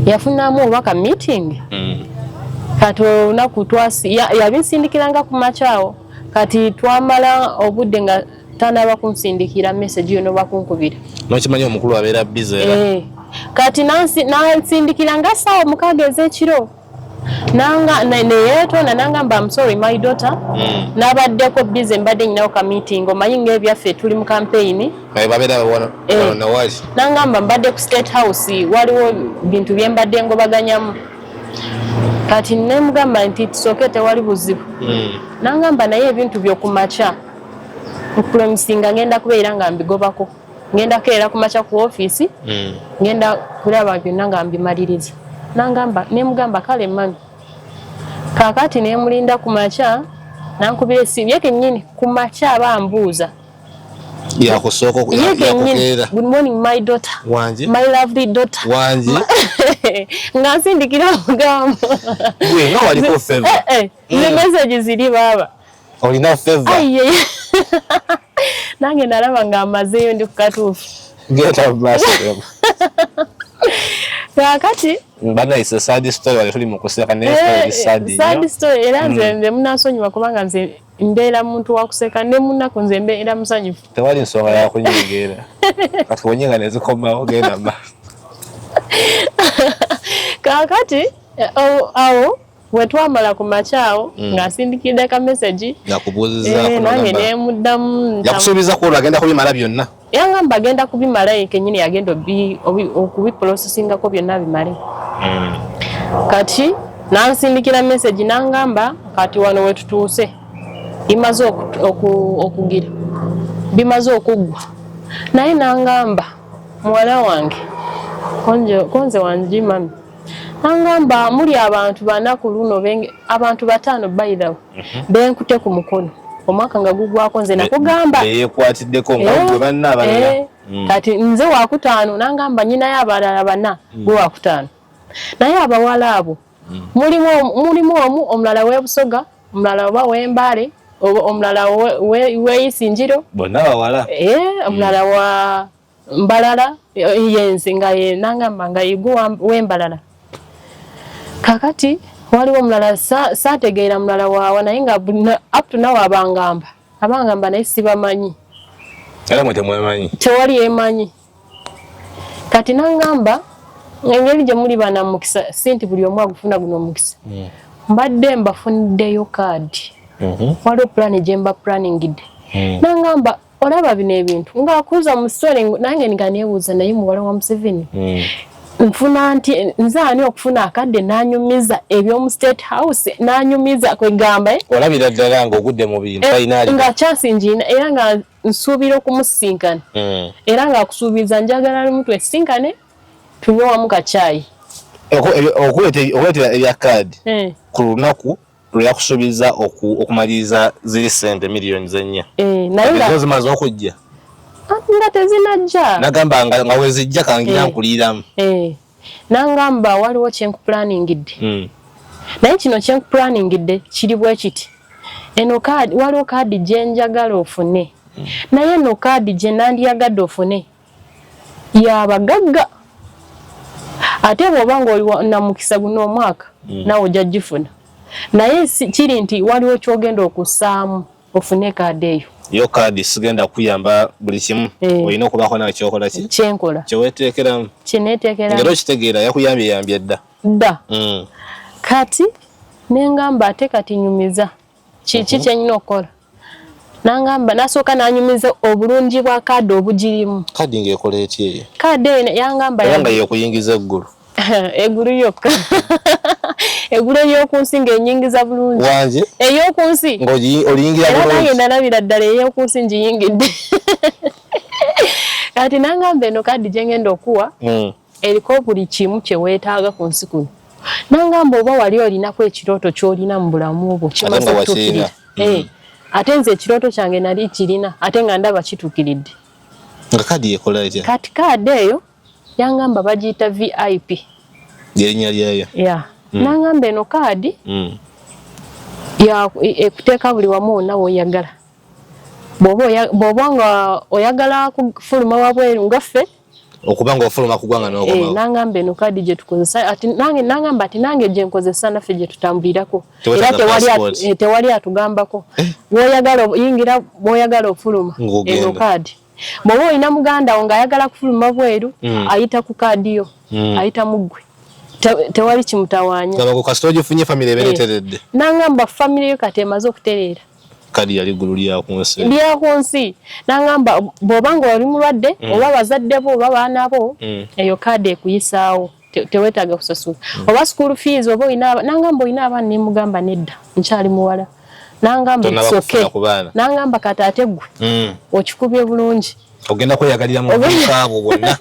Speaker 2: yafunamu obaka meeting kati olunaku twasi yabinsindikiranga ku machawo kati twamala obudde nga tanaba kunsindikira message yo no bakunkubira
Speaker 3: nokimanyi omukulu abeera busy
Speaker 2: kati nansindikira nga sawa mukaaga ez'ekiro nanga neyeetona nangamba I'm sorry my daughter nabaddeko busy mbadde nyinawo ka meeting omanyi ng'ebyaffe tuli mu campaign
Speaker 3: babeera wana wali
Speaker 2: nangamba mbadde ku State House waliwo bintu bye mbadde ngobaganyamu kati ne mugamba nti tusokete wali buzibu nangamba naye ebintu byokumacha okupromisinga ngenda kubeera nga mbigobako ngenda keera kumacha ku office ngenda kulaba byonna nga mbimaliriza nangamba ne mugamba kale mami kakati ne mulinda kumacha nankubira esimu yake nyini kumacha bambuuza
Speaker 3: ya kusoko ya kukeera.
Speaker 2: Good morning my daughter.
Speaker 3: Wanje.
Speaker 2: My lovely daughter.
Speaker 3: Wanje.
Speaker 2: Ngasindikira mugamba.
Speaker 3: Gwe nga wali ko favor.
Speaker 2: Ne message ziri baba.
Speaker 3: Olina favor.
Speaker 2: Aye. Nange nalaba nga amazeyo ndi kukatuufu.
Speaker 3: Geta blast.
Speaker 2: Kakati
Speaker 3: bana isa sad story wale tuli mukuseka ne
Speaker 2: sad story era nze munasonyiwa kubanga nze mbeera muntu wakuseka ne munako nze mbeera musanyufu
Speaker 3: tewali nsonga ya kunyegera kati wonyenga nezikomawo genda ba
Speaker 2: kakati awo wetwamala ku machao ngasindikidde ka message
Speaker 3: yakubuuziza
Speaker 2: nange ne muddamu
Speaker 3: yakusuubiza ko agenda kubimala byonna
Speaker 2: yangamba agenda kubimala yekenyini yagenda okubiprocessinga ko byonna bimale kati nansindikira message nangamba kati wano wetutuuse imaze okugira bimaze okugwa naye nangamba muwala wange konze wanji mami nangamba muri abantu banaku luno abantu batano bayidawo benkute ku mukono omwaka nga gugwako nze nakugamba
Speaker 3: yekwatiddeko nga banna abalala
Speaker 2: kati nze wakutaano nangamba nyina y'abalala bana gwe wakutaano naye abawala abo mulimu omu omulala w'ebusoga omulala oba w'embale omulala w'eisinjiro
Speaker 3: bonna bawala
Speaker 2: omulala wa mbalala yenze nga ye nangamba nga yigu w'embalala kakati waliwo omulala saategeera mulala waawa naye nga up to now abangamba naye sibamanyi
Speaker 3: era mwe temwemanyi
Speaker 2: tewali emanyi kati nangamba engeri gye muli bana mukisa sinti buli omu agufuna guno omukisa mbadde mbafuniddeyo kaadi waliwo plan gye mba planningidde nangamba olaba bino ebintu ng'akuuza mu story nange nga neebuuza naye muwala wa Museveni nfuna nti nze ani okufuna akadde n'anyumiza eby'omu State House n'anyumiza kwegamba
Speaker 3: olabira ddala ng'ogudde mu bintu finali
Speaker 2: nga kyasinjina era nga nsuubira okumusinkana era nga akusuubiza njagala limu twesinkane tunywe wamu kacaayi okuleetera ebya kaadi ku lunaku lwe yakusuubiza okumaliriza ziri sente miliyoni zennya naye zimaze okujja nga tezinajja
Speaker 3: nagamba nga wezijja kangira nkuliramu
Speaker 2: nangamba waliwo kyenkuplaningidde naye kino kyenkuplaningidde kiri bwe kiti eno kaadi waliwo kaadi gye njagala ofune naye eno kaadi gye nandiyagadde ofune y'abagagga ate bw'oba ng'oli namukisa guno omwaka nawe ojja gifuna naye kiri nti waliwo kyogenda okussaamu ofune kaadi eyo
Speaker 3: yo kaadi sigenda kuyamba buli kimu olina okubaako nawe kyokola ki
Speaker 2: kyenkola
Speaker 3: kyeweteekeramu
Speaker 2: kyeneeteekeramu
Speaker 3: ngero okitegeera yakuyambye
Speaker 2: dda kati nengamba ate kati nyumiza kiki kyenyina okukola nangamba nasooka nanyumiza obulungi bwa kaadi obugirimu
Speaker 3: kaadi ng'ekola eki eyo
Speaker 2: kaadi eyo yangamba
Speaker 3: era nga yokuyingiza eggulu
Speaker 2: eggulu yokka eggulu ey'okunsi ng'enyingiza bulungi
Speaker 3: wanje
Speaker 2: ey'okunsi
Speaker 3: oliyingira bulungi
Speaker 2: era nange nalabira ddala ey'okunsi ngiyingidde kati nangamba eno kaadi gye ngenda okuwa eriko buli kimu kye weetaaga ku nsi kuno nangamba oba wali olinaku ekirooto ky'olina mu bulamu bwo kimaze okutuukirira ate nze ekirooto kyange nali kirina ate nga ndaba kituukiridde
Speaker 3: nga kaadi yekola etya
Speaker 2: kati kaadi eyo yangamba bagiyita VIP
Speaker 3: erinnya lyayo
Speaker 2: nangamba eno kaadi ekuteeka buli wamu wonna w'oyagala bw'oba nga oyagala kufuluma wabweru ngaffe
Speaker 3: okuba ng'ofuluma ku ggwanga n'okomawo
Speaker 2: nangamba eno kaadi gye tukozesa nangamba ati nange gye nkozesa naffe gye tutambulirako era tewali atugambako yingira bw'oyagala ofuluma eno kaadi bw'oba olina muganda wo ng'ayagala kufuluma bweru ayita ku kaadi yo ayita muggwe tewali kimutawaanya
Speaker 3: kasita ogifunye famire ebeereteredde
Speaker 2: nangamba famire yo kati emaze okutereera
Speaker 3: kadi yali ggulu lyakunsi
Speaker 2: nangamba bw'oba nga oli mulwadde oba bazadde bo oba baana bo eyo kaadi ekuyisaawo tewetaga kusasula oba school fees oba ina nangamba ina abana ne mugamba nedda nchali muwala nangamba soke nangamba katate gwe okikubye bulungi
Speaker 3: ogenda kweyagalira mu kaabo bonna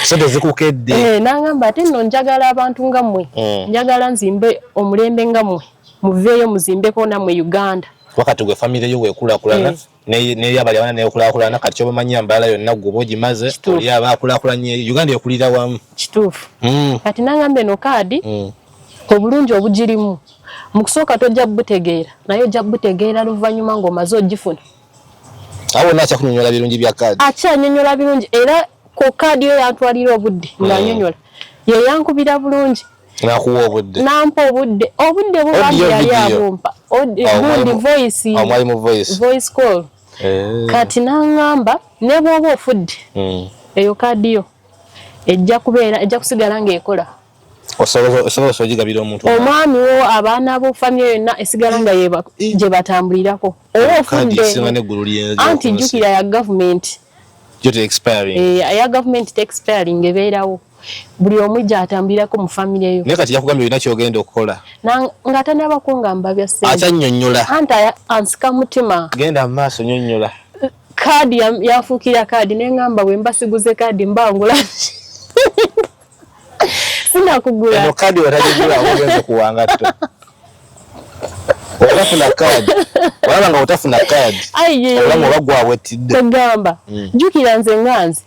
Speaker 3: sente zikukedde
Speaker 2: nangamba ate nno njagala abantu nga mmwe njagala nzimbe omulembe nga mmwe muveeyo muzimbeko namwe Uganda
Speaker 3: wakati gwe family yo wekulakulana ne yabali abana ne okulakulana kati kyo bamanyi ambala yonna gwe bogimaze oli aba akulakulanye Uganda ekulira wamu
Speaker 2: kituufu kati nangamba no kadi obulungi obugirimu mukusooka tojja butegeera nayo ojja butegeera luvannyuma ng'omaze ogifuna
Speaker 3: awo nacha kunyonyola birungi bya kadi
Speaker 2: acha nyonyola birungi era ko kadi yo yantwalira obudde nga nyonyola ye yankubira bulungi
Speaker 3: nakuwa obudde
Speaker 2: nampa obudde bwabandi yali abumpa voice call kati nangamba ne bwoba ofudde eyo kadi yo ejja kusigala ng'ekola
Speaker 3: osobola ogigabira omuntu
Speaker 2: omwami wo abaana bo family yonna esigala nga gye batambulirako oba ofudde anti jjukira ya government ya government expiring ebeerawo buli omu gy'atambulirako mu family eyo
Speaker 3: naye kati yakugambye olina kyogenda okukola
Speaker 2: nga tanaba kungamba bya ssente
Speaker 3: acha nnyonnyola
Speaker 2: anti ansika mutima
Speaker 3: genda mu maaso nnyonnyola
Speaker 2: kadi yafuukira kadi neŋŋamba bwe mbasiguze kadi mbangula sinakugula
Speaker 3: eno kadi watagigula ogenze kuwangatto otafuna kadi olaba nga otafuna kadi olamu oba gwawetidde
Speaker 2: tegamba jjukira nze nganzi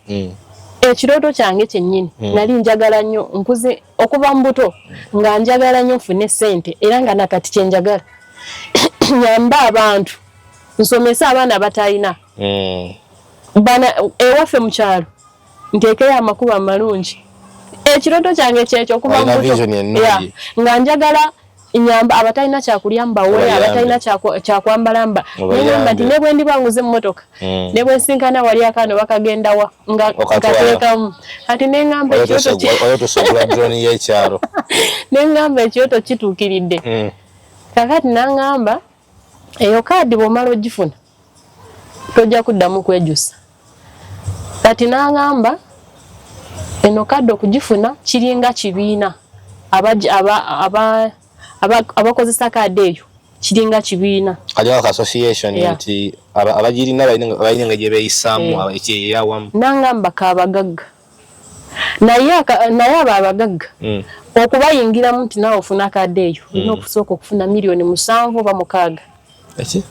Speaker 2: ekirooto kyange kyennyini nali njagala nnyo nkuze okuva mu buto nga njagala nnyo nfune ssente era nga nakati kyenjagala nyamba abantu nsomesa abaana batalina ewaffe mu kyalo nteekeyo amakubo amalungi ekirooto kyange kyekyo okuva mu buto nga njagala nyamba abatalina kyakulya mbawe abatalina kyakwambala mba neŋŋamba nti ne bwe ndibanguza emmotoka ne bwe nsinkana wali akaana bakagendawa nga kateekamu kati neŋŋamba ekirooto kituukiridde kakati naŋŋamba eyo kaadi bw'omala ogifuna tojja kuddamu kwejusa kati naŋŋamba eno kaadi okugifuna kiringa kibiina abakozesa kaadi eyo kiringa kibiina
Speaker 3: aliwo ka association nti abagirina balina nga gye beeyisaamu ekyeyawamu
Speaker 2: nangamba kaabagagga naye abo abagagga okubayingiramu nti nawe ofuna kaadi eyo olina okusooka okufuna miliyoni 7 oba 6 6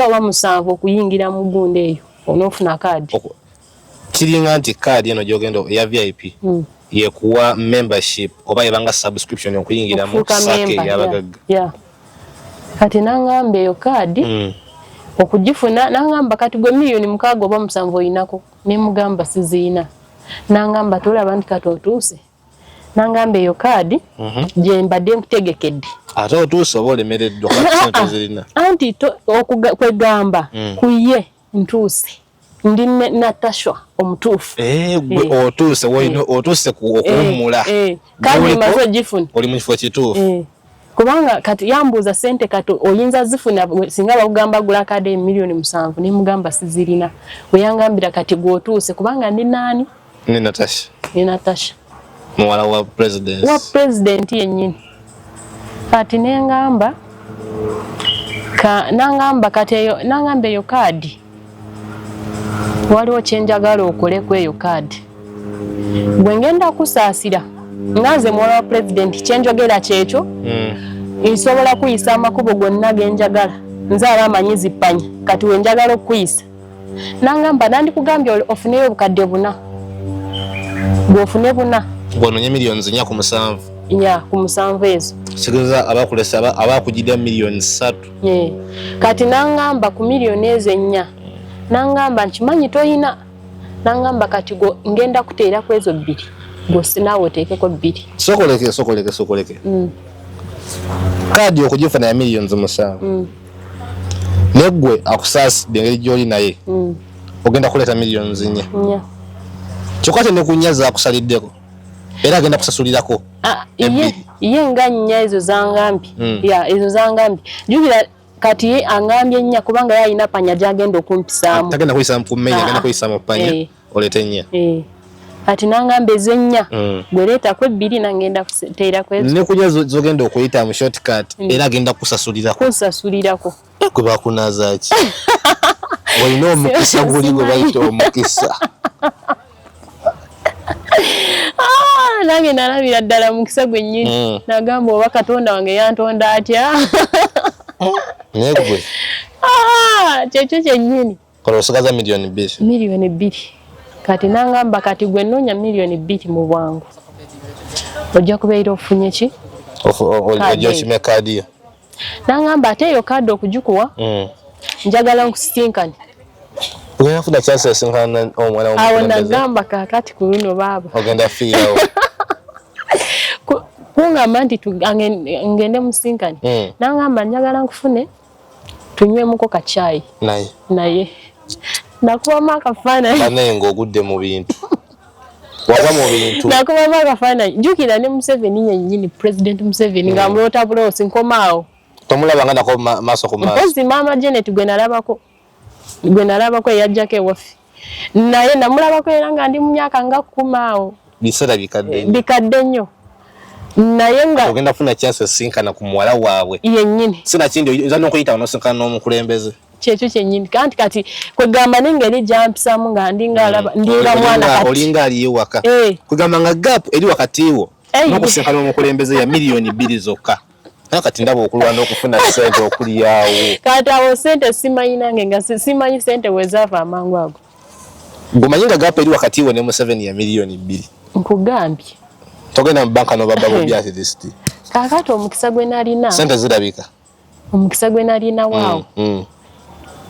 Speaker 2: oba 7 okuyingira mu ggunda eyo onoofuna kaadi
Speaker 3: kiringa nti kaadi eno gyogenda eya VIP yekuwa membership oba yebanga subscription okuyingira mu sake y'abagagga
Speaker 2: kati nangamba eyo kaadi okugifuna nangamba kati gwe miliyoni 6 oba 7 oyinako ne mugamba siziina nangamba tolaba nti kati otuuse nangamba eyo kaadi gye mbadde nkutegekedde
Speaker 3: ate otuuse oba olemereddwa zirina
Speaker 2: anti kwegamba kuye ntuuse ndi Natasha omutuufu
Speaker 3: gwe otuuse woino otuuse okuwummula
Speaker 2: kandi maze ogifuna
Speaker 3: oli mu kifo kituufu
Speaker 2: kubanga kati yambuuza ssente kati oyinza zifuna singa bakugamba gula kaadi miliyoni 7 ne mugamba sizirina we yangambira kati gwe otuuse kubanga ndi nani
Speaker 3: ni Natasha muwala wa president yennyini kati nengamba nangamba kati eyo kaadi waliwo kyenjagala okole ku eyo kaadi bwe ngenda kusaasira ngaze muwala wa president kyenjogera kyekyo nsobola kuyisa amakubo gonna genjagala nze abamanyi zippanya kati we njagala okuyisa nangamba nandikugambye ofuneyo obukadde 4 bw'ofune 4 bw'ononye miliyoni 4 ku 7
Speaker 2: ku 7 ezo
Speaker 3: kigeza abakulesa abakugidde miliyoni 3
Speaker 2: kati nangamba ku miliyoni ezo 4 nangamba nkimanyi toyina nangamba kati ngenda kuteera ku ezo 2 gosinawo oteekeko 2
Speaker 3: sokoleke kaadi okugifuna ya miliyoni 7 negwe akusaasidde engeri gy'oli naye ogenda kuleeta miliyoni 4 kyokka te nekunyaza akusaliddeko era agenda kusasulirako
Speaker 2: ye nga nnya ezo zangambye ezo zangambye jukira kati ye angambye nnya kubanga yalina panya gy'agenda okumpisaamu
Speaker 3: tagenda kuyisa kumenya agenda kuyisa mu panya oleete nnya
Speaker 2: Kati nangamba ezo nnya gweleeta ku ebbiri nangenda kuteera ku ezo.
Speaker 3: Ne kunya zogenda okuyita mu shortcut era agenda kusasulirako.
Speaker 2: Kusasulirako.
Speaker 3: Kwe bakunaza ki? Olina omukisa guli gwe bayita omukisa.
Speaker 2: Nange nalabira ddala mukisa gwennyini. Nagamba oba Katonda wange yantonda atya.
Speaker 3: Negwe.
Speaker 2: Kyekyo kyennyini.
Speaker 3: Kola osigaza milioni 2.
Speaker 2: Milioni 2. Kati nangamba kati gwe noonya milioni 2 mu bwangu. Ojja kubeera ofunye ki?
Speaker 3: Ojja okime kaadi yo.
Speaker 2: Nangamba ate eyo kaadi okugikuwa njagala nkusisinkane.
Speaker 3: Uyafuna chance esinkana omwana
Speaker 2: omukulembeze. Awo nagamba kakati ku luno baaba.
Speaker 3: Ogenda fiirawo.
Speaker 2: Kungamba nti ngende musinkane. Nangamba njagala nkufune tunywemuko ka chai. Naye. Nakubamu akafaananyi.
Speaker 3: Banaye ng'ogudde mu bintu. Wava mu bintu.
Speaker 2: Nakubamu akafaananyi. Jjukira ne Museveni yennyini, President Museveni ng'amulota buloosi nkomaawo.
Speaker 3: Tomulaba nga nako maaso ku maaso.
Speaker 2: Mpozi Maama Janet gwe nalabako eyajjako ewaffe. Naye namulabako era nga ndi mu myaka nga 10 awo.
Speaker 3: Biseera bikadde.
Speaker 2: Bikadde nnyo. Naye nga
Speaker 3: ogenda funa chance esinkana ku muwala waabwe.
Speaker 2: Yennyini.
Speaker 3: Sina kindi oyinza n'okuyita onosinkana n'omukulembeze.
Speaker 2: Kyekyo kyennyini. Kati kwegamba n'engeri gyampisamu nga ndinga alaba ndinga mwana kati.
Speaker 3: Olinga aliyo waka. Kwegamba nga gap eri wakati wo n'okusinkana omukulembeze ya milioni 2 zokka. Kati ndaba okulwa n'okufuna ssente okulyawo.
Speaker 2: Kati awo ssente simanyi nange nga simanyi ssente wezaava amangu ago.
Speaker 3: Gumanyi nga gap eri wakati wo ne Museveni ya milioni 2.
Speaker 2: Nkugambye.
Speaker 3: Togenda mu banka n'obabba mu byati disiti.
Speaker 2: Kaakati omukisa gwe nalina.
Speaker 3: Ssente zirabika.
Speaker 2: Omukisa gwe nalina waawo.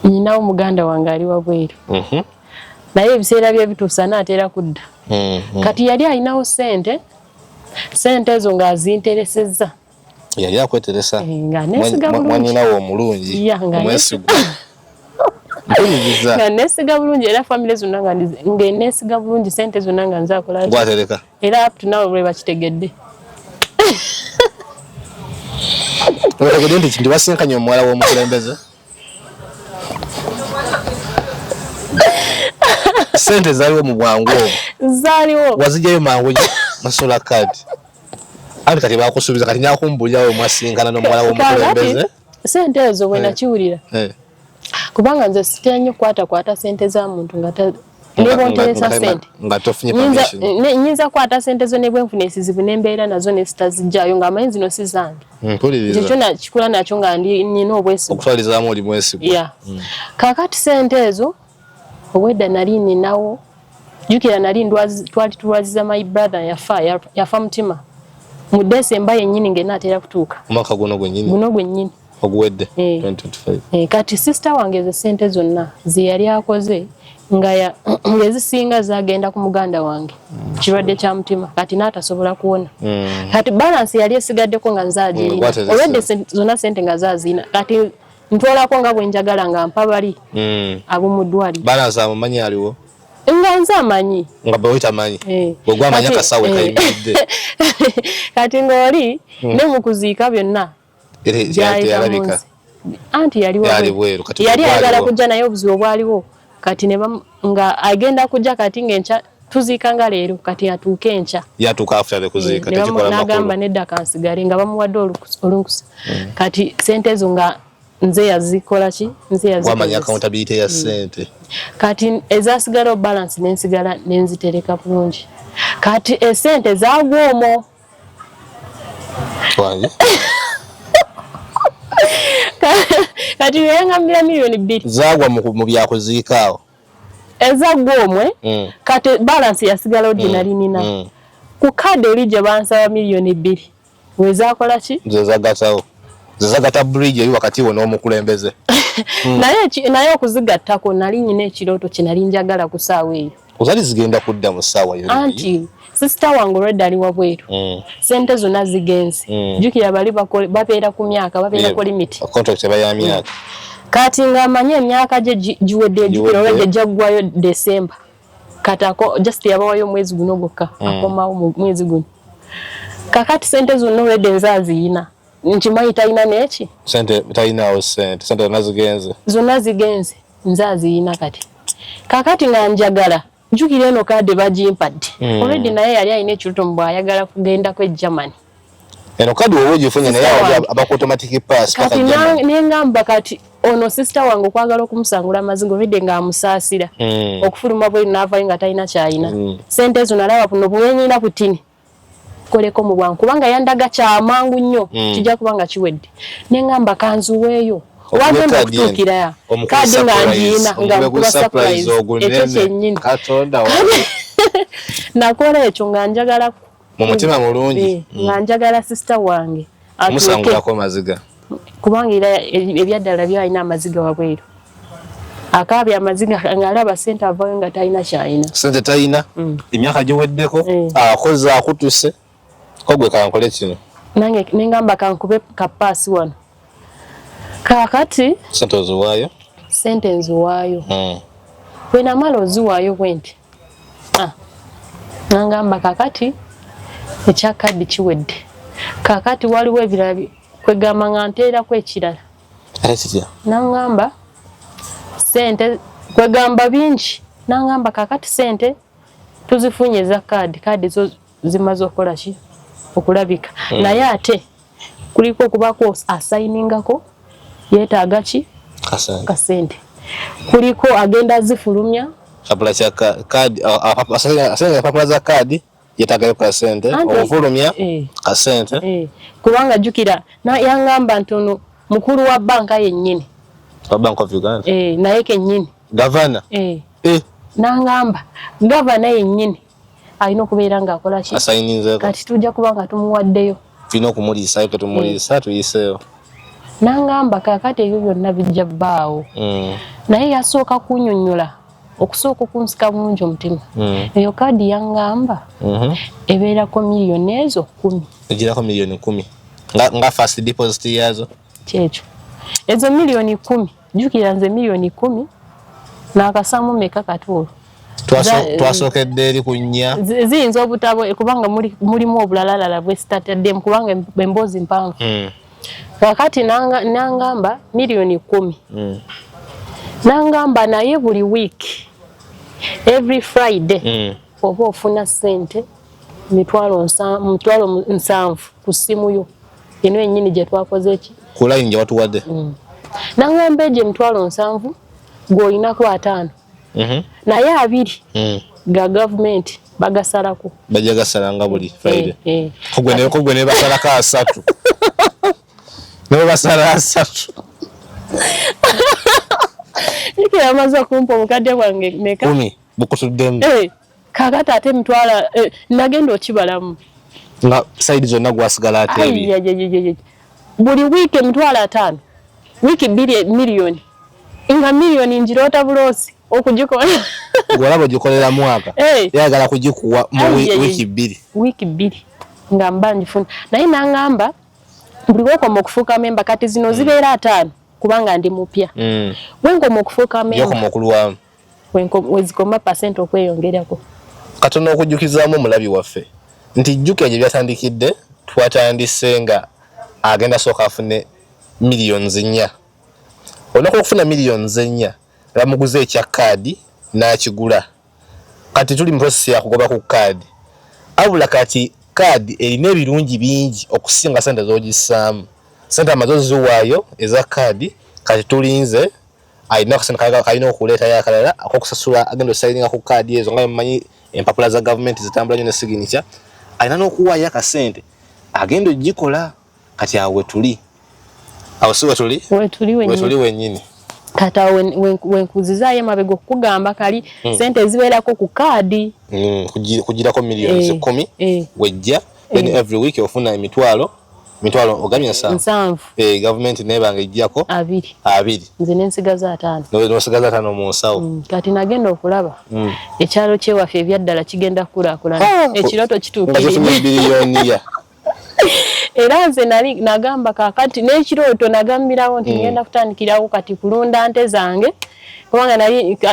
Speaker 2: Nyinawo muganda wange ali wabweru. Naye ebiseera bye bituusa n'ateera kudda. Kati yali alinawo ssente ezo ng'azinteresezza.
Speaker 3: Yali akweteresa.
Speaker 2: Nga nesiga bulungi.
Speaker 3: Mwanyinawo omulungi. Omwesigwa.
Speaker 2: Nga nesiga bulungi era family zonna nga nesiga bulungi ssente zonna nga nzakola.
Speaker 3: Gwatereka.
Speaker 2: Era up to now bwe bakitegedde.
Speaker 3: Otegedde nti ndi wasinkanye omuwala w'omukulembeze. Ssente zaaliwo mu bwangu obwo.
Speaker 2: Zaaliwo.
Speaker 3: Wazijjayo mangu masola kadi. Ati kati bakusuubiza kati nyakumbulirawo mwasinkana n'omuwala w'omukulembeze.
Speaker 2: Ssente ezo bwe nakiwulira. Kubanga nze sitya nnyo kwata ssente za muntu nga nebonteresa ssente.
Speaker 3: Nga tofunye permission.
Speaker 2: Nyinza kwata ssente zo ne bwenfuna esizibu n'embeera nazo ne sitazijjayo ng'amanyi zino si zange.
Speaker 3: Mpuliriza.
Speaker 2: Ekyo nakikula nakyo nga nina obwesigwa.
Speaker 3: Okutwalizaamu oli mwesigwa.
Speaker 2: Kaakati ssente ezo obwedda nali ninawo. Jjukira nali twali tulwaziza my brother yafa mutima. Mu December yennyini ng'enaatera kutuuka.
Speaker 3: Omwaka guno gwennyini.
Speaker 2: Guno gwennyini.
Speaker 3: Oguwedde 2025.
Speaker 2: Kati sister wange ze ssente zonna ze yali akoze nga ezisinga zagenda ku muganda wange. Kirwadde kya mutima kati n'atasobola kuwona. Kati balance yali esigaddeko nga nzaagirina. Olwedde zonna ssente nga zaazina. Kati ntwalako nga bwe njagala nga mpa bali ab'omu ddwaliro.
Speaker 3: Balance amumanyi aliwo?
Speaker 2: Nga nze amanyi.
Speaker 3: Nga bwe witamanyi. Bwe gwamanya akasawe kayimiridde.
Speaker 2: Kati ng'oli ne mu kuziika byonna.
Speaker 3: Yalabika.
Speaker 2: Anti yali ayagala kujja naye obuzibu obwaliwo. Kati nga agenda kujja kati ng'enkya tuziika nga leero kati atuuke enkya.
Speaker 3: Yatuuka after the kuziika tekikola makulu.
Speaker 2: N'agamba nedda kansigale nga bamuwadde olunkusa. Kati ssente ezo nga nze yazikola ki? Nze yazikola.
Speaker 3: Wamanya accountability ya ssente.
Speaker 2: Kati ezasigala balance n'ensigala n'enzitereka bulungi. Kati essente zaagwa omwo.
Speaker 3: Wange.
Speaker 2: Kati yangambira milioni 2.
Speaker 3: Zaagwa mu byakuziikaawo.
Speaker 2: Ezaagwa omwe. Kati balance yasigala ordinary nina. Ku kadi oli gye bansaba milioni 2. Wezakola ki?
Speaker 3: Zezagatawo. Zezagata bridge eri wakati wo n'omukulembeze.
Speaker 2: Naye okuzigattako nali nyina ekirooto kye nali njagala ku ssaawa eyo.
Speaker 3: Ozali zigenda kudda mu ssaawa yo.
Speaker 2: Anti sister wange olwedda ali wabweru. Ssente zonna zigenze. Jjukira bali babeera ku myaka babeera ku limit.
Speaker 3: Contract eba ya myaka.
Speaker 2: Kati ng'amanye emyaka gye giwedde ejjukira olwedde gyaggwayo December. Katako just yabawayo mwezi guno gwokka. Akomawo mu mwezi guno. Kakati ssente zonna olwedde nzaaziyina. Nkimanyi talina n'eki?
Speaker 3: Ssente talinawo ssente. Ssente zonna zigenze.
Speaker 2: Zonna zigenze. Nzaaziyina kati. Kakati nga njagala jukira eno kade bagimpadde already naye yali alina ekiruto mbwa ayagala kugenda kwe Germany
Speaker 3: eno kade wowe gifunye naye aba automatic pass
Speaker 2: kati nengamba kati ono sister wangu kwagala okumusangula amazingo vide nga amusaasira okufuluma bwe nava nga talina kyayina sente zo nalaba kuno buwenyina kutini koleko mu bwangu kubanga yandaga kya mangu nnyo kijja kubanga kiwedde nengamba kanzuweeyo wagenda okutuukira ya kadi nga njiina nga kuba surprise ekyo kyennyini
Speaker 3: katonda
Speaker 2: nakola ekyo nga njagala
Speaker 3: mu mutima mulungi
Speaker 2: nga njagala sister wange
Speaker 3: musangulako maziga
Speaker 2: kubanga era ebyaddala byalina amaziga wabweru akaabya amaziga ng'alaba sente avayo nga talina kyayina
Speaker 3: sente talina emyaka giweddeko akoze akutuse kogwe kankole kino
Speaker 2: nange nengamba kankube kapaasi wano kakati
Speaker 3: sente oziwaayo
Speaker 2: sente nziwaayo bwe namala oziwaayo bwenti nangamba kakati ekya kadi kiwedde kakati waliwo ebirala kwegamba nga nteerako ekirala nangamba sente kwegamba bingi nangamba kakati sente tuzifunye za kadi zo zimaze okola ki okulabika naye ate kuliko okubako asayiningako yeetaaga ki kasente kuliko agenda zifulumya
Speaker 3: kapula kya kadi asayinga papula za kadi yetagayo kasente ofulumya kasente
Speaker 2: kubanga jukira na yangamba ntono mukuru wa banka yennyini
Speaker 3: wa Bank of Uganda
Speaker 2: naye kennyini
Speaker 3: governor
Speaker 2: nangamba governor yennyini alina okubeera nga akola ki
Speaker 3: asayininze
Speaker 2: kati tujja kubanga tumuwaddeyo
Speaker 3: tulina okumuliisayo ketumuliisa tuyiseeyo
Speaker 2: nangamba kakati ebyo byonna bijja bbaawo naye yasooka kunnyonnyola okusooka okunsika bulungi omutima eyo kadi yangamba ebeerako miliyoni ezo 10
Speaker 3: egirako miliyoni 10 nga first deposit yazo
Speaker 2: kyekyo ezo miliyoni 10 jukira nze miliyoni 10 n'akasamu meka katuulo
Speaker 3: twasokedde eri kunnya
Speaker 2: ziyinza obutabo kubanga mulimu obulalalala bwe startaddemu kubanga emboozi mpanvu kakati nangamba miliyoni 10 nangamba naye buli week every Friday oba ofuna sente mitwalo 7 ku simu yo eno yennyini gye twakoze eki
Speaker 3: ku line gye watuwadde
Speaker 2: nangamba egyo emitwalo 7 gw'olinako 5 naye 2 ga gavumenti bagasalako
Speaker 3: bajja gasalanga buli Friday kugwe ne basalako 3 ne basala 3
Speaker 2: Iki amaze kumpa omukadde bwange meka
Speaker 3: 10 bukutuddemu
Speaker 2: kakati ate mitwala nagenda okibalamu
Speaker 3: nga side zonna gwasigala ate ebi
Speaker 2: buli wiiki emitwala 5 wiiki 2 miliyoni nga miliyoni njirota bulosi okugikola
Speaker 3: gwalabo gikolera mwaka yagala kugikuwa mu wiiki 2
Speaker 2: wiiki 2 nga mbanjifuna naye nangamba buli wokoma okufuuka memba kati zino zibeera 5 kubanga ndi mupya wenkoma okufuuka memba
Speaker 3: yokoma okulwamu
Speaker 2: wezikoma percent okweyongerako
Speaker 3: katono okujjukizaamu omulabi waffe nti jjukira gye byatandikidde twatandise nga agenda sooka afune miliyoni 4 olunaku okufuna miliyoni 4 bamuguze ekya kaadi n'akigula kati tuli mu process ya kugoba ku kaadi abula kati kaadi erina ebirungi bingi okusinga sente z'ogisaamu sente amaze ziwaayo eza kaadi kati tulinze alina akasente kalina okuleeta yakalala akokusasula agenda osayininga ku kaadi ezo nga mumanyi empapula za gavumenti zitambula nnyo ne signature alina n'okuwaayo akasente agenda ogikola kati awo wetuli awo si wetuli wennyini
Speaker 2: kata wenkuzizayo mabega okugamba kali sente zibeerako ku kaadi
Speaker 3: kugirako miliyoni 10 wejja then every week ofuna emitwalo ogamya 7 government nebanga ejjako 2
Speaker 2: nze nensigaza 5
Speaker 3: n'osigaza 5 mu nsawo
Speaker 2: kati nagenda okulaba ekyalo kyewaffe ebyaddala kigenda kulaakulana ekiroto kituukirira era nze nagamba kakati n'ekirooto nagambirawo nti ngenda kutandikirawo kati kulunda nte zange kubanga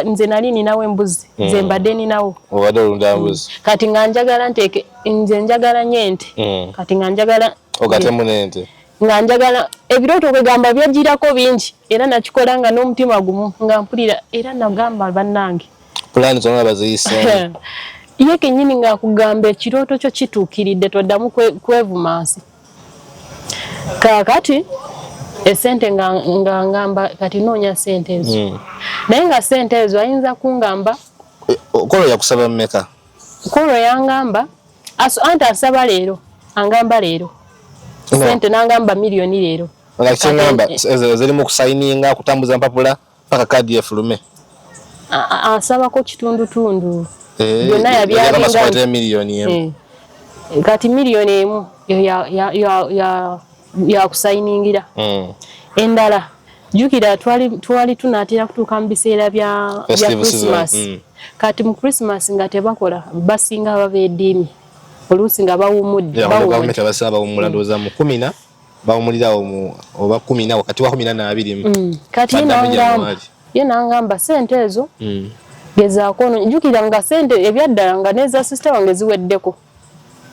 Speaker 2: nze nali ninawo embuzi nze mbadde ninawo
Speaker 3: obadde olunda mbuzi
Speaker 2: kati nga njagala nteeke nze njagala nnyo ente kati nga njagala
Speaker 3: ogatemu n'ente
Speaker 2: nga njagala ebirooto kwegamba byajjirako bingi era nakikola nga n'omutima gumu nga mpulira era nagamba bannange
Speaker 3: Plan zonna baziyise.
Speaker 2: Ye kenyini nga kugamba ekirooto kyo kituukiridde toddamu kwevumansi. Kakati esente nga ngamba kati noonya sente ezo. Naye nga sente ezo ayinza kungamba
Speaker 3: Kolo yakusaba mmeka?
Speaker 2: Kolo yangamba anti asaba leero angamba leero. Sente nangamba milioni leero.
Speaker 3: Like ngamba zirimu kusayininga kutambuza mpapula paka kadi efulume.
Speaker 2: Asaba ko kitundu.
Speaker 3: Byonna yabyalinga milioni emu.
Speaker 2: Kati milioni emu ya kusayiningira. Endala jukira twali tunatera kutuuka mu biseera bya Christmas. Kati mu Christmas nga tebakola basinga ababeedimi. Oluusi nga bawumudde.
Speaker 3: Gavumenti abasaba bawumula ndowooza mu 10 bawumulira oba 10 wakati wa 12.
Speaker 2: Kati ye nangamba sente ezo gezaako njukira nga sente ebyaddala nga neza sister wange ziweddeko.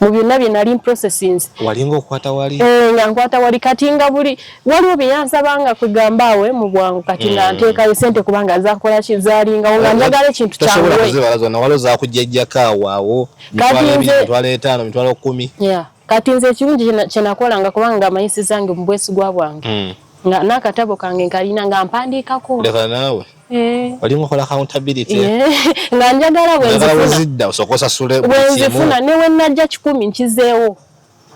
Speaker 2: Mu byonna bye nali processings.
Speaker 3: Walinga okwata wali?
Speaker 2: Nga nkwata wali kati nga buli waliwo bye yansabanga kwegamba awe mu bwangu kati nga nteekayo sente kubanga zakola kizalinga nga njagala ekintu kyange.
Speaker 3: Tosobola kuzibaala zonna waliwo zakujjajjako awo mitwalo 5 mitwalo 10.
Speaker 2: Kati nze ekirungi kye nakolanga kubanga amayisi zange mu bwesigwa bwange. Nga n'akatabo kange nkalina nga mpandiikako.
Speaker 3: Leka naawe. Walinga okola accountability.
Speaker 2: Nga njagala
Speaker 3: bwenzifuna osokosasule
Speaker 2: bwenzifuna ne we najja 10 nkizeewo.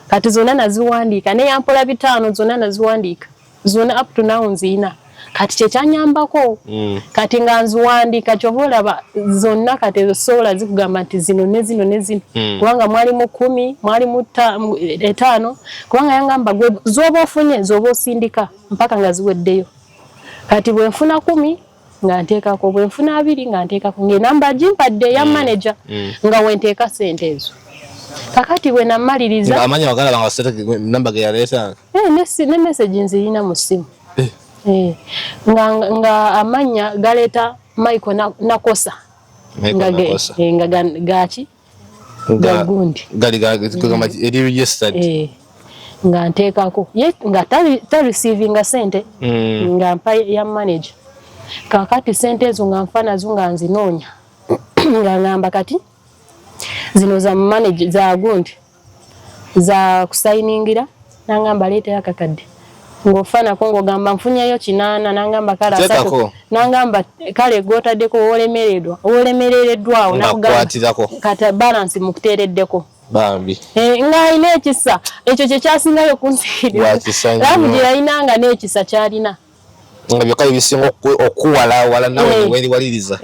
Speaker 2: Kati zonna naziwandiika ne yampola 5 zonna naziwandiika. Zonna up to now nziina. Kati kyekyanyambako. Kati nga nziwandiika kyova olaba zonna kati ezosobola zikugamba nti zino ne zino ne zino. Kubanga mwalimu 10 mwalimu 5 kubanga yangamba gwe zoba ofunye zoba osindika mpaka nga ziweddeyo. Kati bwe nfuna 10 nga nteekako bwe nfuna 2 nga nteekako ng'enamba gimpadde ya manager nga wenteeka sente ezo. Kakati bwe namaliriza
Speaker 3: amanya wagala banga wasete namba ge yaleeta
Speaker 2: ne message nzirina mu simu. Nga amanya galeta Michael Nakosa nga gachi gagundi
Speaker 3: gali registered
Speaker 2: nga nteekako nga ta receiving sente nga mpa ya manager. Kakati sente ezo nga nfa nazo nga nzinoonya nga ngamba kati zino za manager za gundi za kusayiningira nangamba leeta yakakadde ngofana kongo gamba mfunyayo 8 nangamba kala 3 nangamba kale gotaddeko olemereddwa
Speaker 3: nakugwatirako
Speaker 2: kata balance mukutereddeko
Speaker 3: bambi
Speaker 2: nga ine ekisa ekyo kye kyasingayo kunsirira labu gye yayinanga n'ekisa kyalina
Speaker 3: nga byoka bisinga okuwala nawe weli waliriza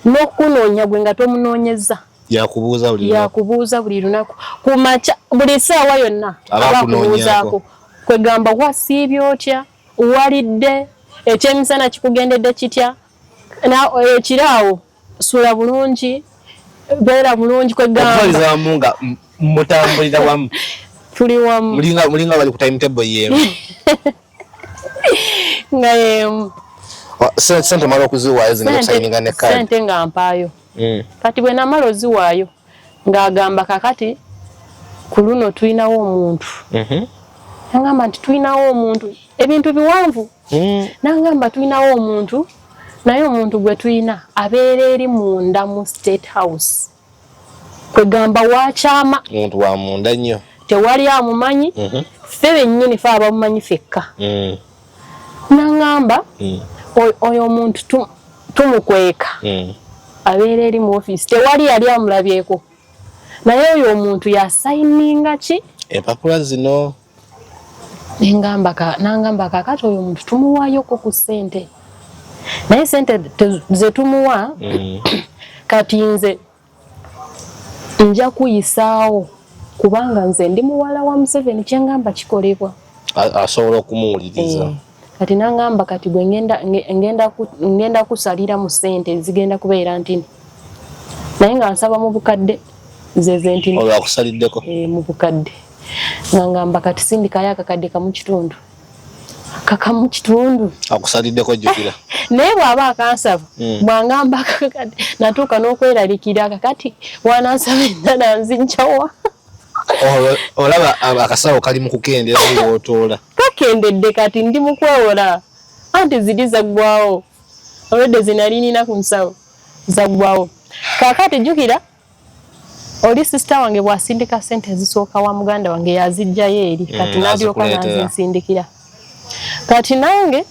Speaker 2: n'okunoonya gwe nga tomunoonyeza yakubuuza buli lunaku kumaca buli ssaawa yonna abakubuuzaako kwegamba wasiibye otya walidde ekyemisana kikugendedde kitya ekiraawo sula bulungi beera bulungi kwegamba
Speaker 3: nga mutambulira wamu
Speaker 2: tuli wamu
Speaker 3: mulinga bali ku timetable yemu
Speaker 2: nga yemu
Speaker 3: sente mala okuziwaayo zino okusayininga ne kadi
Speaker 2: sente nga mpaayo kati bwe namala oziwaayo ng'agamba kakati ku luno tulinawo omuntu nangamba nti tulinawo omuntu ebintu biwanvu nangamba tulinawo omuntu naye omuntu gwe tulina abeera eri munda mu State House kwegamba wakyama
Speaker 3: omuntu wa munda nnyo
Speaker 2: tewali amumanyi ffe bennyini fe abamumanyi fekka nangamba oyo omuntu tumukweka abeera eri mu office tewali yali amulabyeko naye oyo omuntu yasayininga ki
Speaker 3: empapula zino
Speaker 2: nangamba kakati oyo omuntu tumuwaayoko ku ssente naye sente ze tumuwa kati nze nja kuyisaawo kubanga nze ndi muwala wa Museveni kyengamba kikolebwa
Speaker 3: asobola okumuwuliriza
Speaker 2: kati nangamba kati bwe ngenda kusalira mu ssente zigenda kubeera ntini naye nga nsaba mu bukadde zeze ntini
Speaker 3: olwakusaliddeko
Speaker 2: mu bukadde ngamba kati sindikayo akakadde kamu kitundu kakamu kitundu
Speaker 3: akusaliddeko jjukira
Speaker 2: naye bw'aba akansaba bw'angamba akakadde natuuka n'okweraliikira akakati wanansaba ennana nzinjawa
Speaker 3: olaba akasawo kali mu kukendera wotoola
Speaker 2: kakendedde kati ndi mu kwewola anti ziri zaggwawo olwedde zinalinina ku nsawo zaggwawo. Kakati jukira oli sister wange bwasindika sente zisooka wa muganda wange yazijjayo eri kati nalyoka nazinsindikira. Kati nange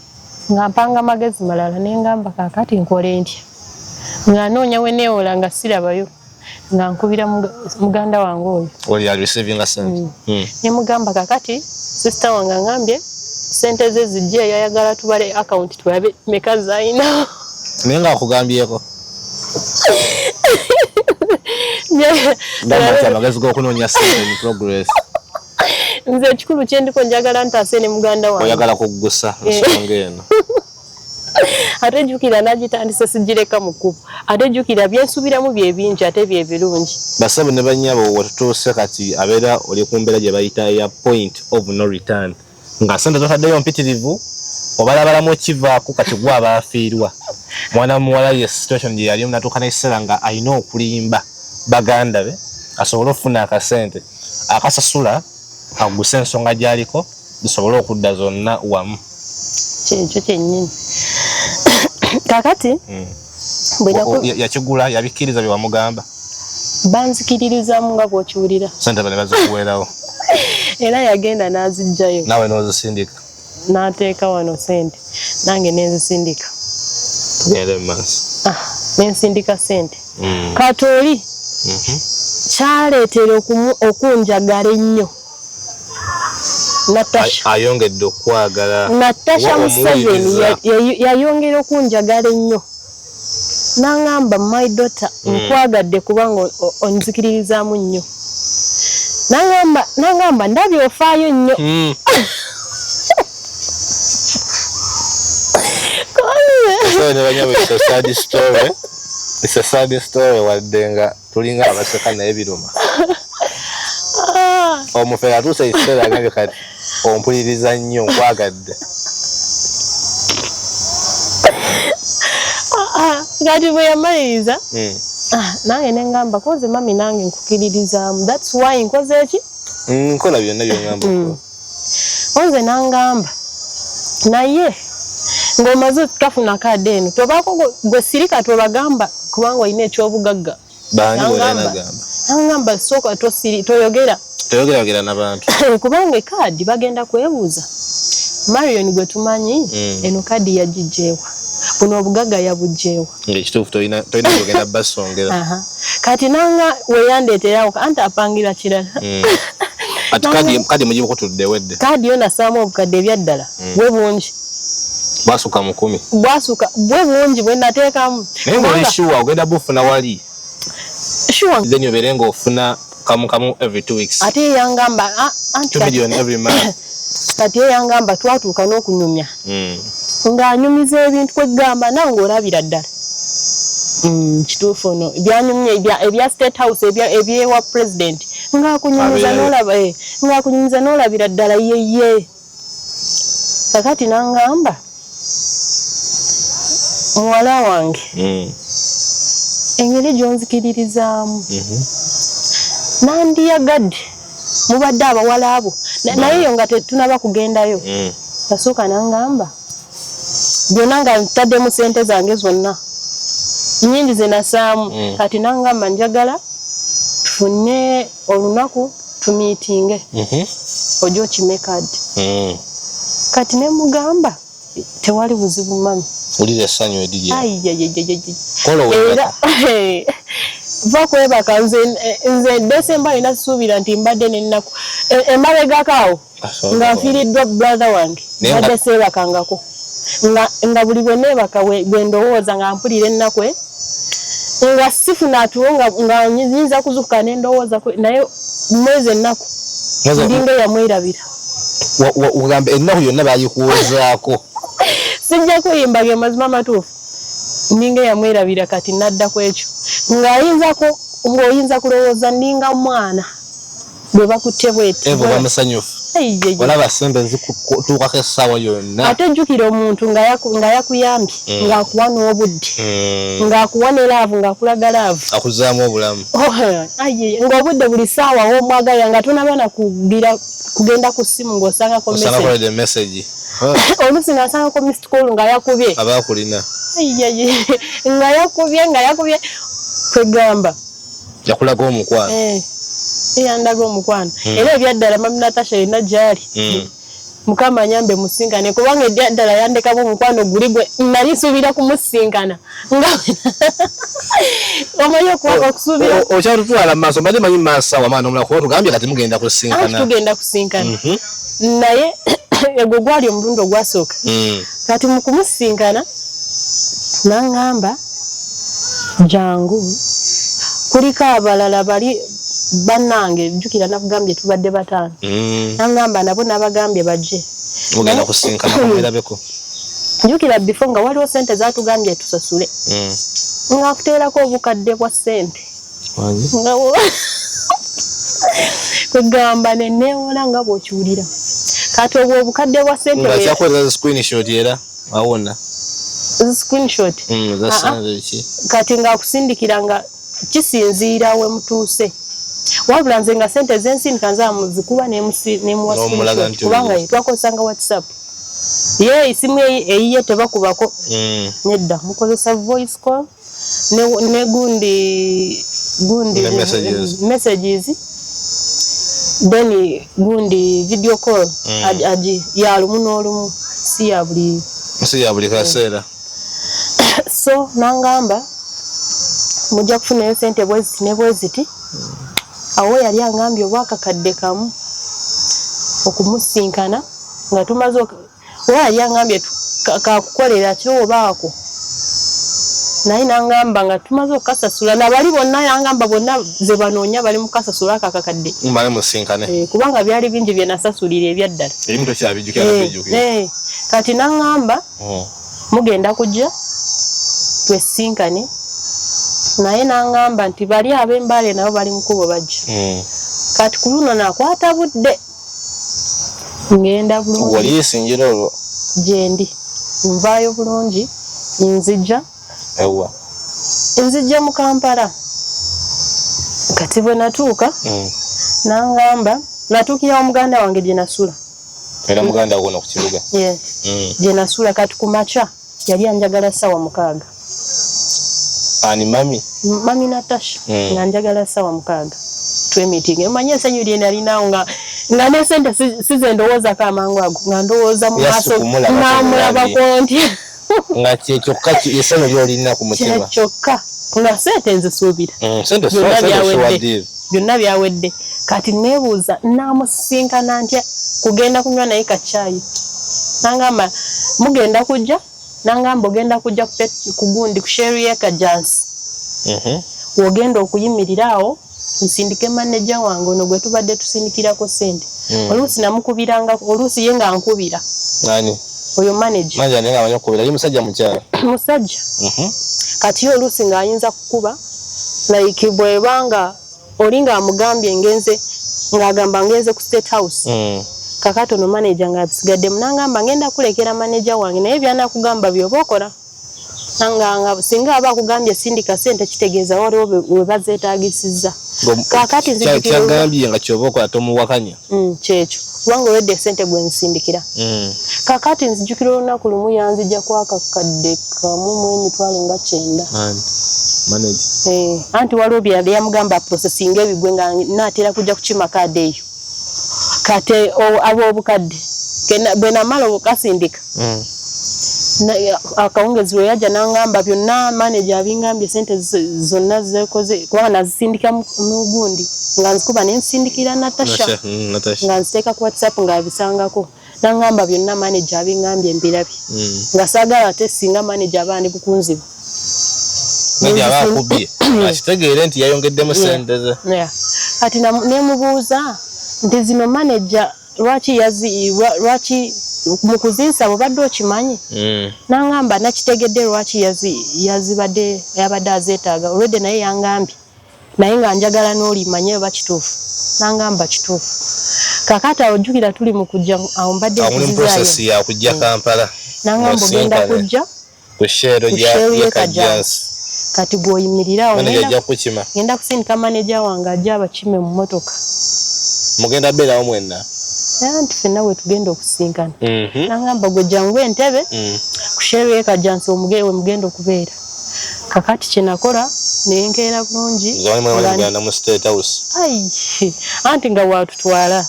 Speaker 2: nga mpanga magezi malala nengamba kakati nkole ntya nga noonya we neewola nga sirabayo nga nkubira muganda wange oyo
Speaker 3: oli ya receiving a sente
Speaker 2: ne mugamba kakati sister wange ngambye sente ze zijje yayagala tubale account tulabe meka zaina
Speaker 3: nenga akugambyeko ndamba magezi go kunoonya sente in progress
Speaker 2: nze kikulu kyendiko njagala ntaase ne muganda wange
Speaker 3: oyagala kugusa nsonga eno
Speaker 2: ate jukira nagitandise sijireka mukubu ate jukira byensubiramu byebingi ate byebirungi
Speaker 3: basabu ne banyabo watutuuse kati abeera oli kumbera gye bayita ya point of no return nga sente zotaddeyo mpitirivu obalabalamu okivaako kati gwe aba afiirwa mwana muwala ye situation gye yalimu natuuka n'ekiseera nga alina okulimba baganda be asobole okufuna akasente akasasula aguse ensonga gy'aliko zisobole okudda zonna wamu
Speaker 2: kyekyo kyennyini kakati
Speaker 3: yakigula yabikkiriza bye wamugamba
Speaker 2: banzikiririzamu nga bw'okiwulira
Speaker 3: sente bane bazikuweerawo
Speaker 2: era yagenda n'azijjayo
Speaker 3: naawe n'ozisindika
Speaker 2: n'ateeka wano sente nange nenzisindika
Speaker 3: tugende mu maaso
Speaker 2: nensindika sente kati oli kyaleetera okunjagala ennyo
Speaker 3: ayongedde okwagala
Speaker 2: Natasha Museveni yayongera okunjagala ennyo n'angamba my daughter nkwagadde kubanga onzikiririzaamu nnyo n'angamba ndabye ofaayo nnyo It's
Speaker 3: a sad story wadde nga tulinga abaseka naye biruma omufere atuuse ekiseera agambye kati ompuliriza nnyo nkwagadde
Speaker 2: kati bwe yamaliriza nange nengamba koze mami nange nkukiririzaamu thats why nkoze eki
Speaker 3: nkola byonna byongamba
Speaker 2: oze nangamba naye ng'omaze okutafuna kaadi eno tobaako gwe sirika tobagamba kubanga olina ekyobugagga nangamba sooka
Speaker 3: toyogeragera n'abantu
Speaker 2: kubanga ekaadi bagenda kwebuuza Marion gwe tumanyi eno kaadi yagijjeewa buno obugagga yabugjeewa
Speaker 3: ng'ekituufu tolina kugenda basongera
Speaker 2: kati nanga weyandeeterawo anti apangira kirala
Speaker 3: ati kaadi mugibuko tuddewedde
Speaker 2: kaadi yo nasaamu obukadde ebyaddala bwe bungi
Speaker 3: bwasuka 10
Speaker 2: bwe bungi bwe nateekamu
Speaker 3: naye ng'oli sure ogenda bufuna wali
Speaker 2: sure
Speaker 3: then obeere ng'ofuna kamu every 2 weeks
Speaker 2: ate yangamba
Speaker 3: 2 million every month
Speaker 2: kati yangamba twatuuka n'okunyumya ng'anyumiza ebintu kwegamba nange olabira ddala kituufu ono byanyumye ebya state house ebyewa president ng'akunyumiza n'olabira ddala yeye kakati nangamba muwala wange engeri gyonzikiririzaamu nandiyagadde mubadde abawala abo naye yo nga tetunaba kugendayo nasooka nangamba byonna nga ntaddemu sente zange zonna nnyingi ze nasaamu kati nangamba njagala tufune olunaku tumiitinge ojja okime kaadi kati ne mugamba tewali buzibu mami
Speaker 3: ulira essanyu ediri
Speaker 2: era va kwebaka nze Desemba ina suubira nti mbadde n'ennaku emabegakaawo nga nfiiriddwa brother wange mbadde seebakangako nga buli bwe neebaka bwe ndowooza nga mpulira ennaku nga sifuna atuwo nga nyinza kuzukuka n'endowooza naye mwezi ennaku ndinga yamwerabira
Speaker 3: ugamba ennaku yonna bayikuwozaako
Speaker 2: sijja kuyimba ge mazima matuufu ndinga yamwerabira kati nadda ku ekyo ng'oyinza kulowooza ndinga mwana bwe bakutte bweti
Speaker 3: bamusanyufu wala basembe nzikutuuka ke sawa yonna
Speaker 2: ate jukira omuntu nga yakuyambye ng'akuwa n'obudde ng'akuwa ne laavu ng'akulaga laavu
Speaker 3: akuzaamu obulamu
Speaker 2: ng'obudde buli saawa w'omwagalira nga tonaba kugenda ku ssimu ng'osangako
Speaker 3: message
Speaker 2: oluusi ng'asangako missed call nga yakubye
Speaker 3: abaakulina
Speaker 2: nga yakubye kwegamba
Speaker 3: yakulaga omukwano
Speaker 2: yandaga omukwano era ebyaddala mami Natasha yena gyali mukama anyambe musinkane kubanga eddaddala yandekamu omukwano guli gwe nali nsuubira kumusinkana nga omanyi okusuubira
Speaker 3: okyatutwala mu maaso mbadde manyi maaso wamaana omulala kuba tugambye kati mugenda kusinkana
Speaker 2: tugenda kusinkana naye egwo gwali omulundi ogwasooka kati mu kumusinkana n'aŋŋamba jangu kuliko abalala bali bannange jjukira nakugambye tubadde bataano n'aŋŋamba nabo n'abagambye bajje
Speaker 3: mugenda kusinkana kumwerabeko
Speaker 2: jjukira before nga waliwo ssente zaatugambye tusasule ng'akuteerako obukadde bwa ssente kwegamba neneewola nga bw'okiwulira kati obwo obukadde bwa ssente
Speaker 3: nga kyakoleza screenshot era awona
Speaker 2: screenshot kati ng'akusindikira nga kisinziira we mutuuse wabula nze nga ssente zensindika nzamuzikuba nemuwa screenshot kubanga twakozesanga WhatsApp ye isimu eyiye tebakubako nedda mukozesa voice call ne gundi messages then gundi video call aji ya lumu n'olumu si ya buli
Speaker 3: kaseera
Speaker 2: so nangamba mujja kufunayo ssente bweziti ne bweziti awo yali angambye obwakakadde kamu okumusinkana nga tumaze yali angambye kakukolera kyobaako naye nangamba nga tumaze okukasasula nabali bonna yangamba bonna ze banoonya bali mukasasula akakakadde
Speaker 3: mbale musinkane
Speaker 2: kubanga byali bingi bye nasasulira ebyaddala
Speaker 3: ebimu tokyabijjukira
Speaker 2: kati nangamba mugenda kujja twesinkane naye nangamba nti bali ab'embaale nabo bali mukubo bajja kati ku luno nakwata budde ngenda bulungi
Speaker 3: wali yesingira olwo
Speaker 2: gyendi nvaayo bulungi nzijja mu Kampala kati bwe natuuka nangamba natuukira omuganda wange gye nasula
Speaker 3: era muganda wona ku kibuga
Speaker 2: gye nasula kati ku makya yali anjagala ssaawa 6
Speaker 3: ani
Speaker 2: mami Natasha nga njagala ssaawa 6 twemitinga emanyi ensanyu lye nalinawo nga n'esente size ndowoozako amangu ago nga ndowooza mu maaso namulabako nti
Speaker 3: nga kyekyoka essanyu lyolina ku mutima
Speaker 2: kyekyoka nga ssente nzisuubira byonna byawedde kati neebuuza namusinkana ntya kugenda kunywa naye kacaayi nangamba mugenda kujja nangamba ogenda kujja ku gundi ku sheri y'ekajansi wogenda okuyimirira awo nsindike manager wange ono gwe tubadde tusindikirako ssente oluusi namukubiranga oluusi ye nga nkubira oyo manager
Speaker 3: nenga amanyi okukubira ye musajja mukyala
Speaker 2: musajja kati yo oluusi ng'ayinza kukuba like bwebanga oli ng'amugambye ngenze ng'agamba ngenze ku State House kakati ono manager ng'asigadde munangamba ngenda kulekera manager wange naye byanakugamba by'oba okola nga singa aba akugambye sindika ssente kitegeeza waliwo we bazeetaagisiza kakati
Speaker 3: kyagambye nga kyoba okola tomuwakanya
Speaker 2: kyekyo kubanga owedde ssente gwe nsindikira kakati nzijjukira olunaku lumu yanzijja kwakakadde kamu mu emitwalo nga 9 anti waliwo byali yamugamba processinga ebigwe nga naatera kujja kukima kaadi eyo kate ab'obukadde bwe namala okukasindika akawungezi we yajja nangamba byonna manager abingambye ssente zonna zekoze kubanga nazisindika mu gundi nga nzikuba nensindikira Natasha nga nziteeka ku WhatsApp ng'abisangako nangamba byonna manager abingambye mbirabye nga saagala ate singa manager abaani bukunzibu
Speaker 3: akitegeere nti yayongeddemu ssente ze
Speaker 2: kati nemubuuza nti zino manager lwaki mu kuzinsaba obadde okimanyi nangamba nakitegedde lwaki yazibadde yabadde azeetaaga olwedde naye yangambye naye nga njagala n'olimanye oba kituufu nangamba kituufu kakata ojukira tuli mu kujja awo mbadde
Speaker 3: mu process ya kujja Kampala
Speaker 2: nangamba genda kujja
Speaker 3: ku shero ya Kajansi
Speaker 2: kati gwoyimirira awo
Speaker 3: ngenda
Speaker 2: kusindika manager wange ajja abakime mu motoka
Speaker 3: mugenda bera omwenna
Speaker 2: anti fenna we tugenda okusinkana nangamba gwe jangu entebe ku shero ya Kajansi omugewe mugenda okubeera kakati kyenakola nenkeera bulungi
Speaker 3: ngana mu State House
Speaker 2: anti nga watutwala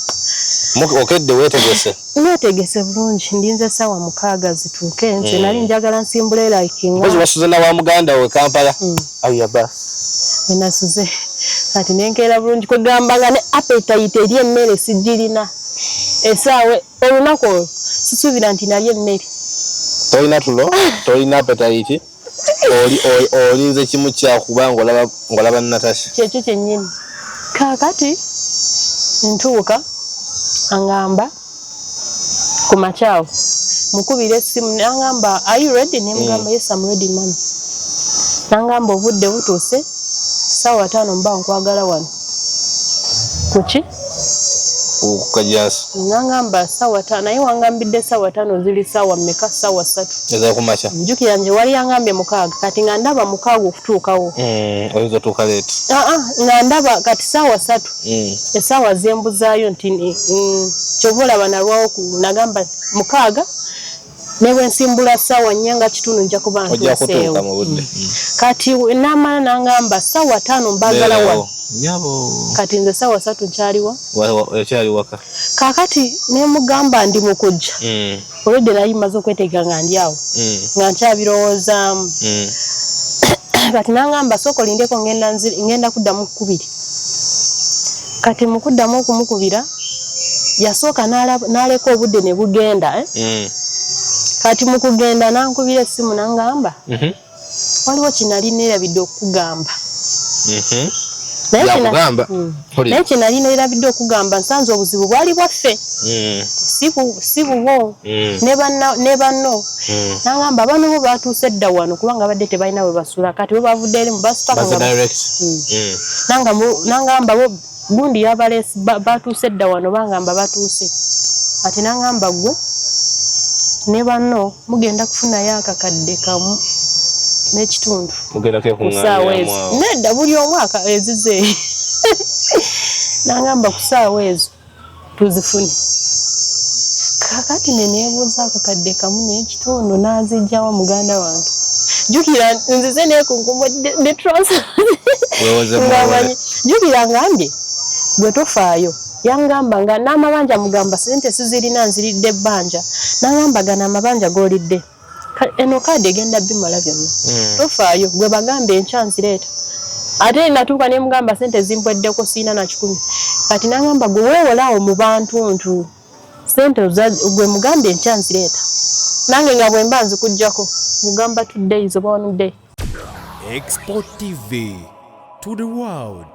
Speaker 3: okedde
Speaker 2: wetegese bulungi ndinze sawa 6 zituuke nze nali njagala nsimbule
Speaker 3: bozi basuzana wa muganda we Kampala ayi bas
Speaker 2: enasuze kati nenkeera bulungi kwegamba nga ne appetite eri emmere sijirina esaawe olunaku sisuubira nti nali emmere
Speaker 3: tolina tulo tolina appetite olinze kimu kyakuba ngolaba Natasha
Speaker 2: kyekyo kyennyini kakati ntuuka angamba ku makyawo mukubira essimu nangamba are you ready nemugamba yes I'm ready mami nangamba obudde butuuse ssaawa 5 mba nkwagala wano kuki
Speaker 3: Kajansi
Speaker 2: nangamba ssaawa 5 naye wangambidde ssaawa 5 ziri ssaawa mmeka ssaawa 3
Speaker 3: eza kumacha
Speaker 2: njukira nje wali yangambye 6 kati nga ndaba 6 okutuukawo
Speaker 3: oyinza tuuka late
Speaker 2: nga ndaba kati ssaawa 3 essaawa zembuzaayo nti kyova olaba nalwawo nagamba 6 nebwe nsimbula ssaawa 4 nga kitundu nja kuba ntuuseewo kati namala nangamba ssaawa 5 mbagala wano kati nze ssaawa 3 nkyaliwa
Speaker 3: ekyaliwaka
Speaker 2: kakati nemugamba ndi mukujja olwedde naye maze okwetegeka nga ndi awo nga nkyabirowoozaamu kati nangamba sooka olindeko ngenda kuddamu 2 kati mukuddamu okumukubira yasooka n'aleka obudde ne bugenda kati mukugenda nankubira essimu nangamba waliwo kinali neerabidde okukugamba naye kinali neerabidde okugamba nsanze obuzibu bwali bwaffe si bubwo ne banno nangamba bano bo batuuse dda wano kubanga badde tebalina we basula kati bo bavudde eri mu nangamba bo gundi yabalesi batuuse dda wano bangamba batuuse ati nangamba gwe ne banno mugenda kufunayo akakadde kamu n'ekitundu kusaawa ezo nedda buli omwaka ezize nangamba ku ssaawa ezo tuzifune kakati neneebuuza akakadde kamu n'ekitundu n'azijjawo muganda wange jukira nzize nekunkumo de transfer jukira ngambye bwe tofaayo yangamba nga n'amabanja mugamba sente sizirina nziridde ebbanja nangamba gana amabanja golidde eno kaadi egenda bimala byonna tofaayo gwe bagambe enkya nzireeta ate natuuka ne mugamba sente zimpweddeko siina na 10 kati nangamba gwe weewolaawo mu bantu sente gwe mugambe enkya nzireeta nange nga bwe mba nzikuggyako mugamba 2 days oba 1 day.
Speaker 4: Export TV to the world.